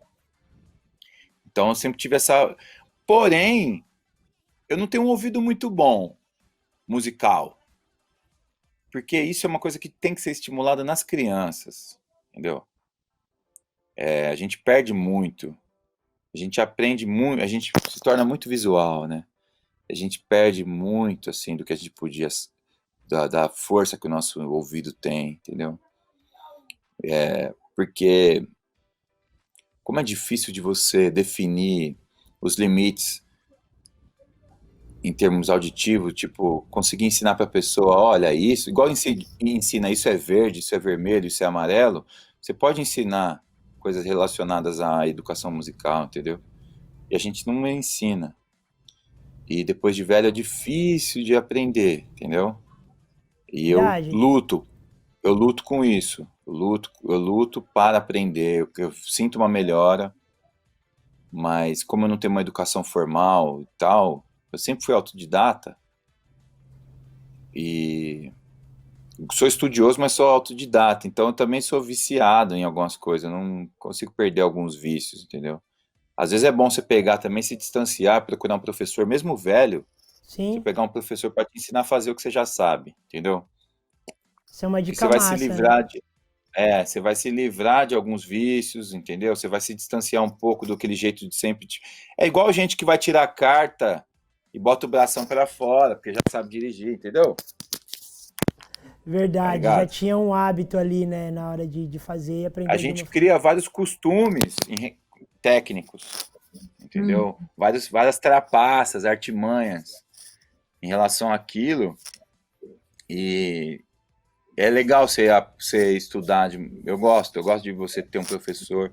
Então eu sempre tive essa. Porém, eu não tenho um ouvido muito bom musical, porque isso é uma coisa que tem que ser estimulada nas crianças, entendeu? A gente perde muito, a gente aprende muito, a gente se torna muito visual, né? A gente perde muito, assim, do que a gente podia, da força que o nosso ouvido tem, entendeu? Porque como é difícil de você definir os limites em termos auditivos, tipo, conseguir ensinar para a pessoa, olha, isso, igual ensina isso é verde, isso é vermelho, isso é amarelo, você pode ensinar coisas relacionadas à educação musical, entendeu? E a gente não ensina. E depois de velho é difícil de aprender, entendeu? E Verdade. eu luto com isso. Eu luto para aprender, eu sinto uma melhora, mas como eu não tenho uma educação formal e tal, eu sempre fui autodidata e sou estudioso, mas sou autodidata, então eu também sou viciado em algumas coisas, eu não consigo perder alguns vícios, entendeu? Às vezes é bom você pegar também, se distanciar, procurar um professor, mesmo velho, você Sim, pegar um professor para te ensinar a fazer o que você já sabe, entendeu? isso é uma Porque você dica vai se massa, né? livrar você vai se livrar de alguns vícios, entendeu? Você vai se distanciar um pouco do aquele jeito de sempre. É igual gente que vai tirar a carta e bota o bração para fora, porque já sabe dirigir, entendeu? Tá Verdade, já ligado? tinha um hábito ali, né, na hora de fazer e A aprender de uma gente forma. cria vários costumes técnicos, entendeu? Várias trapaças, artimanhas em relação àquilo. E é legal você estudar. Eu gosto de você ter um professor.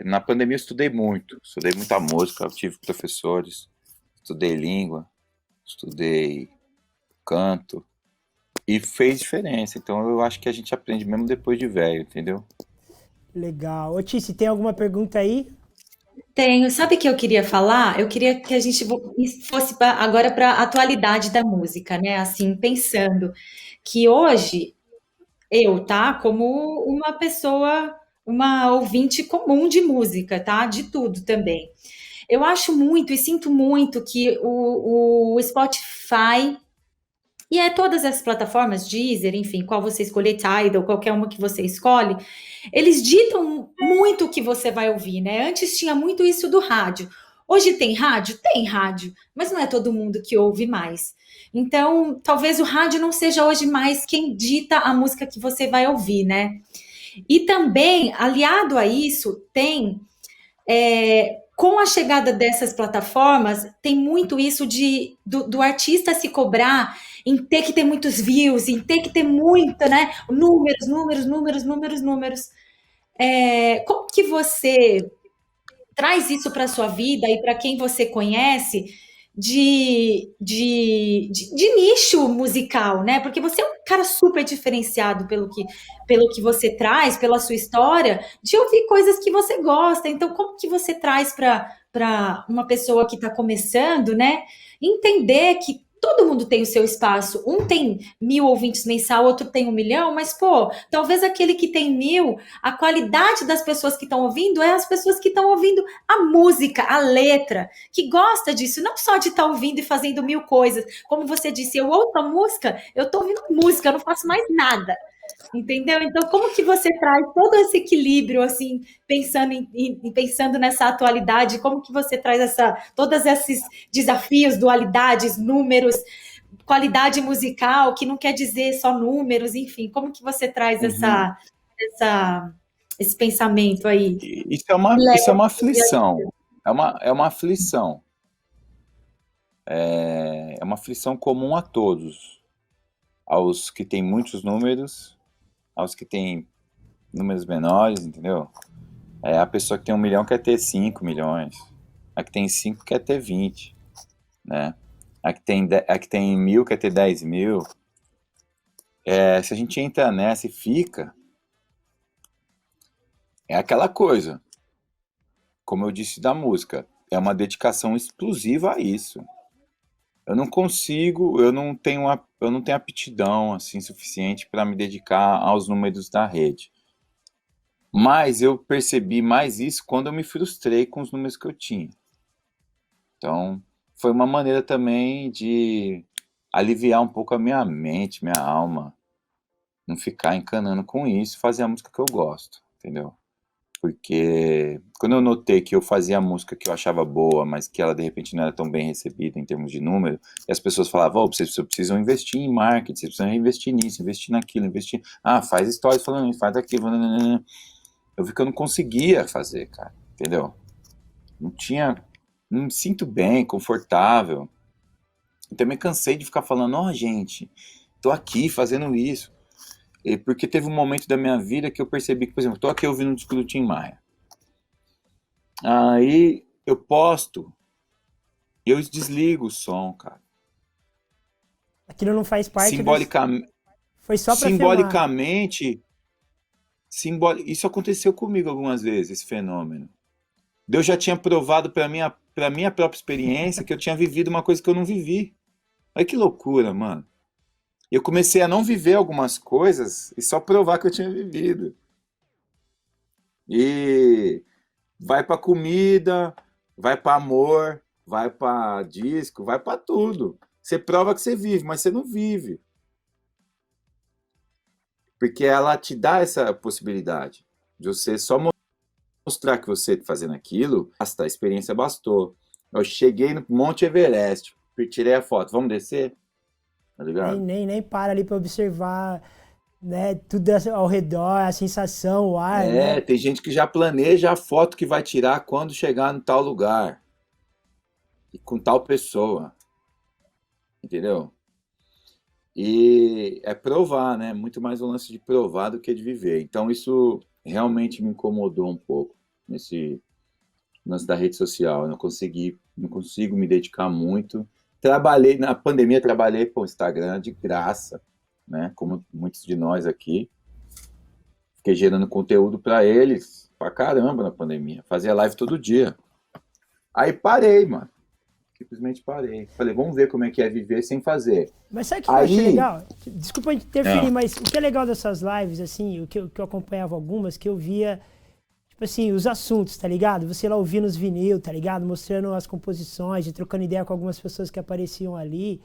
Na pandemia eu estudei muita música, eu tive professores, estudei língua, estudei canto, e fez diferença. Então eu acho que a gente aprende mesmo depois de velho, entendeu? Legal. Ô, Ti, se tem alguma pergunta aí? Tenho. Sabe o que eu queria falar? Eu queria que a gente fosse agora para a atualidade da música, né? Assim, pensando que hoje eu, tá? Como uma pessoa, uma ouvinte comum de música, tá? De tudo também. Eu acho muito e sinto muito que o Spotify e todas as plataformas, Deezer, enfim, qual você escolher, Tidal, qualquer uma que você escolhe, eles ditam muito o que você vai ouvir, né? Antes tinha muito isso do rádio. Hoje tem rádio? Tem rádio, mas não é todo mundo que ouve mais. Então, talvez o rádio não seja hoje mais quem dita a música que você vai ouvir, né? E também, aliado a isso, tem com a chegada dessas plataformas, tem muito isso do artista se cobrar em ter que ter muitos views, em ter que ter muita, né? Números, números, números, números, números. Como que você traz isso para a sua vida e para quem você conhece de nicho musical, né? Porque você é um cara super diferenciado pelo que você traz, pela sua história, de ouvir coisas que você gosta. Então, como que você traz para uma pessoa que está começando, né? Entender que todo mundo tem o seu espaço. Um tem 1.000 ouvintes mensal, outro tem 1 milhão, mas, pô, talvez aquele que tem 1.000, a qualidade das pessoas que estão ouvindo é as pessoas que estão ouvindo a música, a letra, que gosta disso, não só de estar ouvindo e fazendo 1.000 coisas. Como você disse, eu ouço a música, eu estou ouvindo música, eu não faço mais nada. Entendeu? Então, como que você traz todo esse equilíbrio, assim, pensando nessa atualidade? Como que você traz todos esses desafios, dualidades, números, qualidade musical, que não quer dizer só números, enfim, como que você traz Uhum. esse pensamento aí? Isso é Leve. uma aflição. É uma aflição. É uma aflição comum a todos. Aos que têm muitos números, aos que têm números menores, entendeu? A pessoa que tem 1 milhão quer ter 5 milhões. A que tem 5 quer ter 20, né? A que tem 1.000 quer ter 10 mil. Se a gente entra nessa e fica, é aquela coisa. Como eu disse da música, é uma dedicação exclusiva a isso. Eu não consigo, eu não tenho aptidão assim suficiente para me dedicar aos números da rede. Mas eu percebi mais isso quando eu me frustrei com os números que eu tinha. Então, foi uma maneira também de aliviar um pouco a minha mente, minha alma, não ficar encanando com isso, fazer a música que eu gosto, entendeu? Porque quando eu notei que eu fazia a música que eu achava boa, mas que ela de repente não era tão bem recebida em termos de número, e as pessoas falavam, vocês precisam investir em marketing, vocês precisam investir nisso, investir naquilo, investir... faz stories falando isso, faz aquilo, eu vi que eu não conseguia fazer, cara, entendeu? Não tinha não me sinto bem, confortável. Eu também cansei de ficar falando, ó, gente, tô aqui fazendo isso. Porque teve um momento da minha vida que eu percebi que, por exemplo, tô aqui ouvindo um disco do Tim Maia. Aí eu posto e eu desligo o som, cara. Aquilo não faz parte Simbolicamente, Foi só pra filmar. simbolicamente, isso aconteceu comigo algumas vezes, esse fenômeno. Deus já tinha provado para minha própria experiência que eu tinha vivido uma coisa que eu não vivi. Olha que loucura, mano. Eu comecei a não viver algumas coisas e só provar que eu tinha vivido. E vai pra comida, vai pra amor, vai pra disco, vai pra tudo. Você prova que você vive, mas você não vive. Porque ela te dá essa possibilidade de você só mostrar que você tá fazendo aquilo, basta, a experiência bastou. Eu cheguei no Monte Everest, tirei a foto, vamos descer? Tá ligado? Nem para ali pra observar, né? Tudo ao redor, a sensação, o ar, né? Tem gente que já planeja a foto que vai tirar quando chegar no tal lugar e com tal pessoa, entendeu? E é provar, né? Muito mais um lance de provar do que de viver. Então isso realmente me incomodou um pouco nesse lance da rede social. Eu não consigo me dedicar muito. Na pandemia, trabalhei com o Instagram de graça, né? Como muitos de nós aqui. Fiquei gerando conteúdo para eles, pra caramba na pandemia. Fazia live todo dia. Aí parei, mano. Simplesmente parei. Falei, vamos ver como é que é viver sem fazer. Mas sabe o que eu achei Aí, legal? Desculpa interferir, Ah. mas o que é legal dessas lives, assim, o que eu acompanhava algumas, que eu via, tipo assim, os assuntos, tá ligado? Você lá ouvindo os vinil, tá ligado? Mostrando as composições e trocando ideia com algumas pessoas que apareciam ali.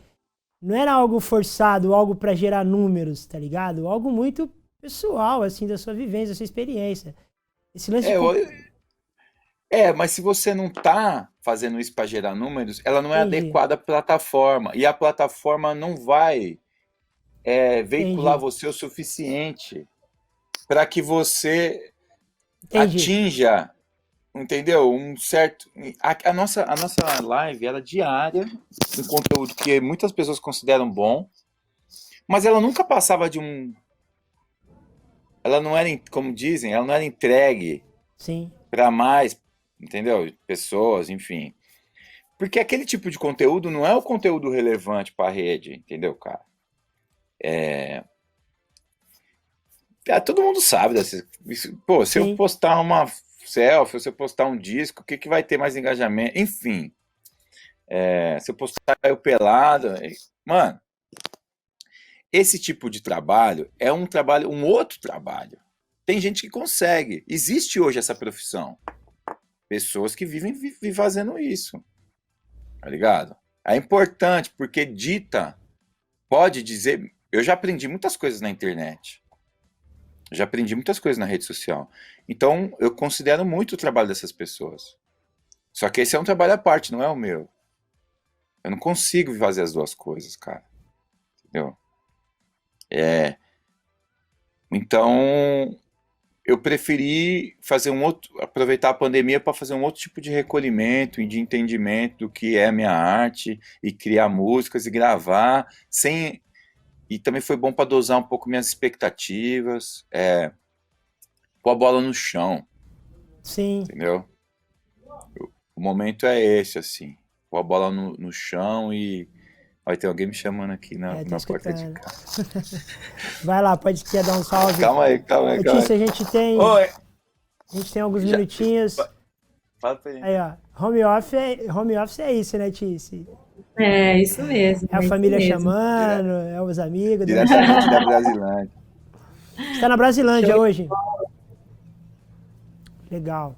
Não era algo forçado, algo pra gerar números, tá ligado? Algo muito pessoal, assim, da sua vivência, da sua experiência. Esse lance é, de... mas se você não tá fazendo isso para gerar números, ela não é Entendi, adequada à plataforma. E a plataforma não vai veicular entendi, você o suficiente para que você entendi. atinja, entendeu? Um certo. A nossa live era diária, um conteúdo que muitas pessoas consideram bom, mas ela nunca passava de um. Ela não era, como dizem, ela não era entregue Sim, para mais, entendeu? Pessoas, enfim. Porque aquele tipo de conteúdo não é o conteúdo relevante para a rede, entendeu, cara? Todo mundo sabe dessa. Pô, se eu sim. postar uma selfie, se eu postar um disco, o que, que vai ter mais engajamento? Enfim, se eu postar eu pelado. Mano, esse tipo de trabalho é um outro trabalho. Tem gente que consegue. Existe hoje essa profissão. Pessoas que vivem fazendo isso. Tá ligado? É importante porque pode dizer. Eu já aprendi muitas coisas na internet. Já aprendi muitas coisas na rede social. Então, eu considero muito o trabalho dessas pessoas. Só que esse é um trabalho à parte, não é o meu. Eu não consigo fazer as duas coisas, cara. Entendeu? Então, eu preferi aproveitar a pandemia para fazer um outro tipo de recolhimento e de entendimento do que é a minha arte e criar músicas e gravar e também foi bom para dosar um pouco minhas expectativas, pôr a bola no chão, Sim. entendeu? O momento é esse, assim, pôr a bola no chão e vai ter alguém me chamando aqui na Tô porta de escutando. casa. Vai lá, quer dar um salve? Calma aí. Letícia, a gente tem alguns Já- minutinhos. Fala pra ele. Aí, ó, home office é isso, né, Tice? É isso mesmo. É a isso família mesmo. chamando, é os amigos. Diretamente da Brasilândia. Você tá na Brasilândia Show. hoje? Legal.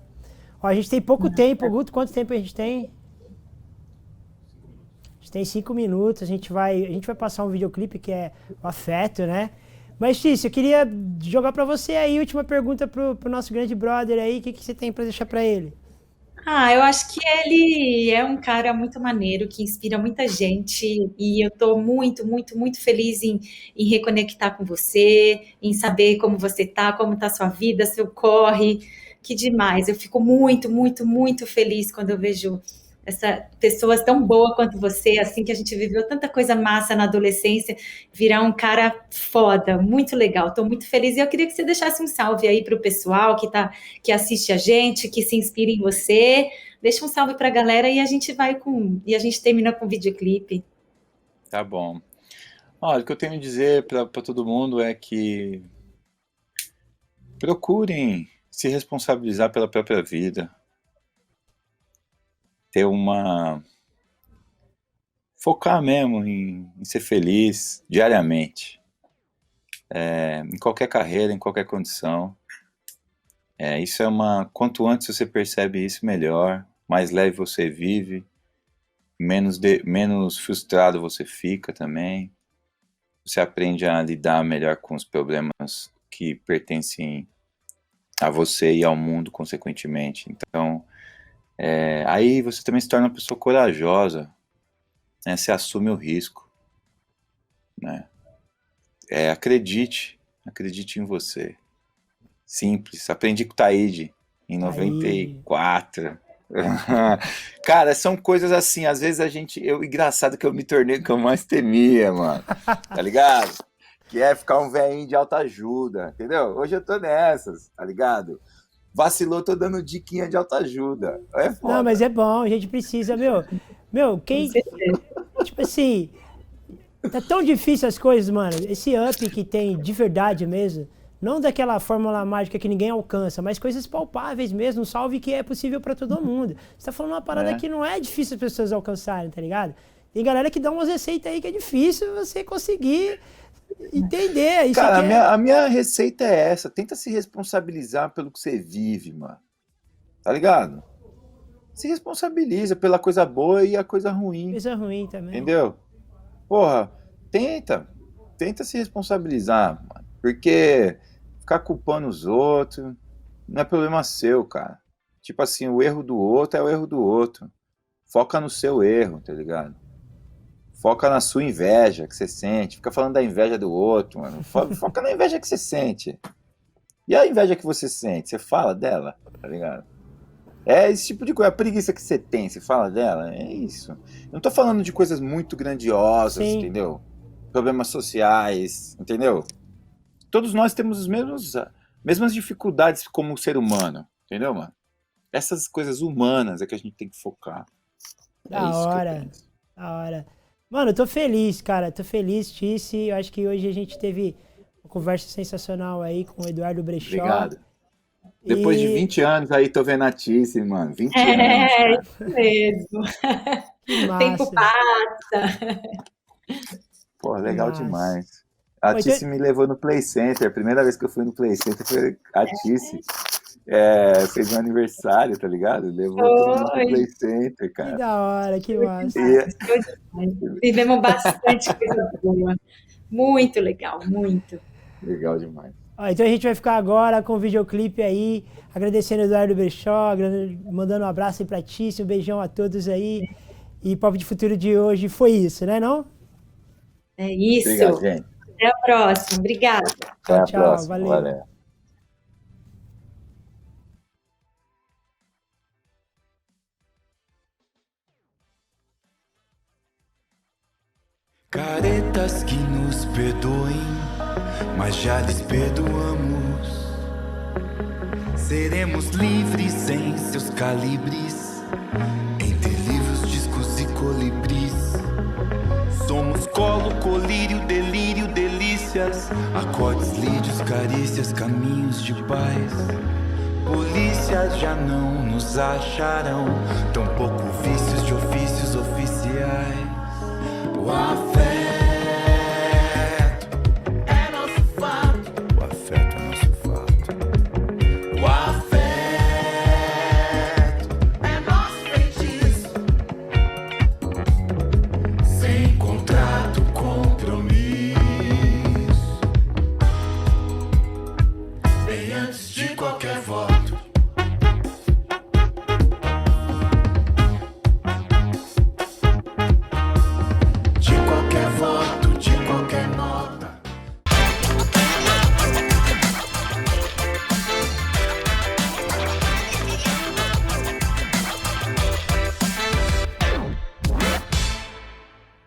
Ó, a gente tem pouco tempo, Guto, quanto tempo a gente tem? A gente tem 5 minutos, a gente vai passar um videoclipe que é o Afeto, né? Mas, Tice, eu queria jogar pra você aí, última pergunta pro nosso grande brother aí, o que você tem pra deixar pra ele? Eu acho que ele é um cara muito maneiro, que inspira muita gente, e eu tô muito, muito, muito feliz em reconectar com você, em saber como você tá, como tá a sua vida, seu corre, que demais. Eu fico muito, muito, muito feliz quando eu vejo pessoas tão boas quanto você, assim, que a gente viveu tanta coisa massa na adolescência, virar um cara foda, muito legal. Estou muito feliz e eu queria que você deixasse um salve aí para o pessoal que assiste a gente, que se inspira em você. Deixa um salve para a galera e a gente termina com o videoclipe. Tá bom. Olha, o que eu tenho a dizer para todo mundo é que procurem se responsabilizar pela própria vida. Focar mesmo em ser feliz diariamente. Em qualquer carreira, em qualquer condição. Quanto antes você percebe isso, melhor. Mais leve você vive. Menos frustrado você fica também. Você aprende a lidar melhor com os problemas que pertencem a você e ao mundo, consequentemente. Então, aí você também se torna uma pessoa corajosa, né? Você assume o risco, né? Acredite em você. Simples. Aprendi com o Taíde em 94. Cara, são coisas assim, às vezes engraçado que eu me tornei o que eu mais temia, mano, tá ligado? Que é ficar um velhinho de alta ajuda, entendeu? Hoje eu tô nessas, tá ligado? Vacilou, tô dando diquinha de alta ajuda. Foda. Não, mas é bom, a gente precisa, quem, tipo assim, tá tão difícil as coisas, mano, esse up que tem de verdade mesmo, não daquela fórmula mágica que ninguém alcança, mas coisas palpáveis mesmo, um salve que é possível pra todo mundo. Você tá falando uma parada que não é difícil as pessoas alcançarem, tá ligado? Tem galera que dá umas receitas aí que é difícil você conseguir entender. Isso cara, a minha receita é essa, tenta se responsabilizar pelo que você vive, mano. Tá ligado? Se responsabiliza pela coisa boa e a coisa ruim. Coisa ruim também. Entendeu? Porra, tenta se responsabilizar, mano. Porque ficar culpando os outros não é problema seu, cara. Tipo assim, o erro do outro é o erro do outro. Foca no seu erro, tá ligado? Foca na sua inveja que você sente. Fica falando da inveja do outro, mano. Foca na inveja que você sente. E a inveja que você sente? Você fala dela, tá ligado? É esse tipo de coisa. A preguiça que você tem, você fala dela? É isso. Eu não tô falando de coisas muito grandiosas, sim, entendeu? Problemas sociais, entendeu? Todos nós temos as mesmas dificuldades como ser humano, entendeu, mano? Essas coisas humanas é que a gente tem que focar. Da hora. Mano, eu tô feliz, cara. Tô feliz, Tice. Eu acho que hoje a gente teve uma conversa sensacional aí com o Eduardo Brechó. Obrigado. Depois de 20 anos aí, tô vendo a Tice, mano. 20 anos, cara. Isso mesmo. O tempo passa. Pô, legal demais. A Tice me levou no Play Center. A primeira vez que eu fui no Play Center foi a Tice. Fez um aniversário, tá ligado? Levou todo mundo no Play Center, cara. Que da hora, que massa. Vivemos bastante coisa boa. Muito legal, muito. Legal demais. Então a gente vai ficar agora com o videoclipe aí, agradecendo o Eduardo Brechó, mandando um abraço aí pra Tice, um beijão a todos aí. E Papo de Futuro de hoje foi isso, né, não? É isso. Obrigado, gente. Até a próxima. Obrigada. Até a próxima. Valeu. Caretas que nos perdoem, mas já lhes perdoamos. Seremos livres sem seus calibres, entre livros, discos e colibris. Somos colo, colírio, delírio, delícias, acordes, lírios, carícias, caminhos de paz. Polícias já não nos acharão, tampouco vícios de ofícios oficiais. O afeto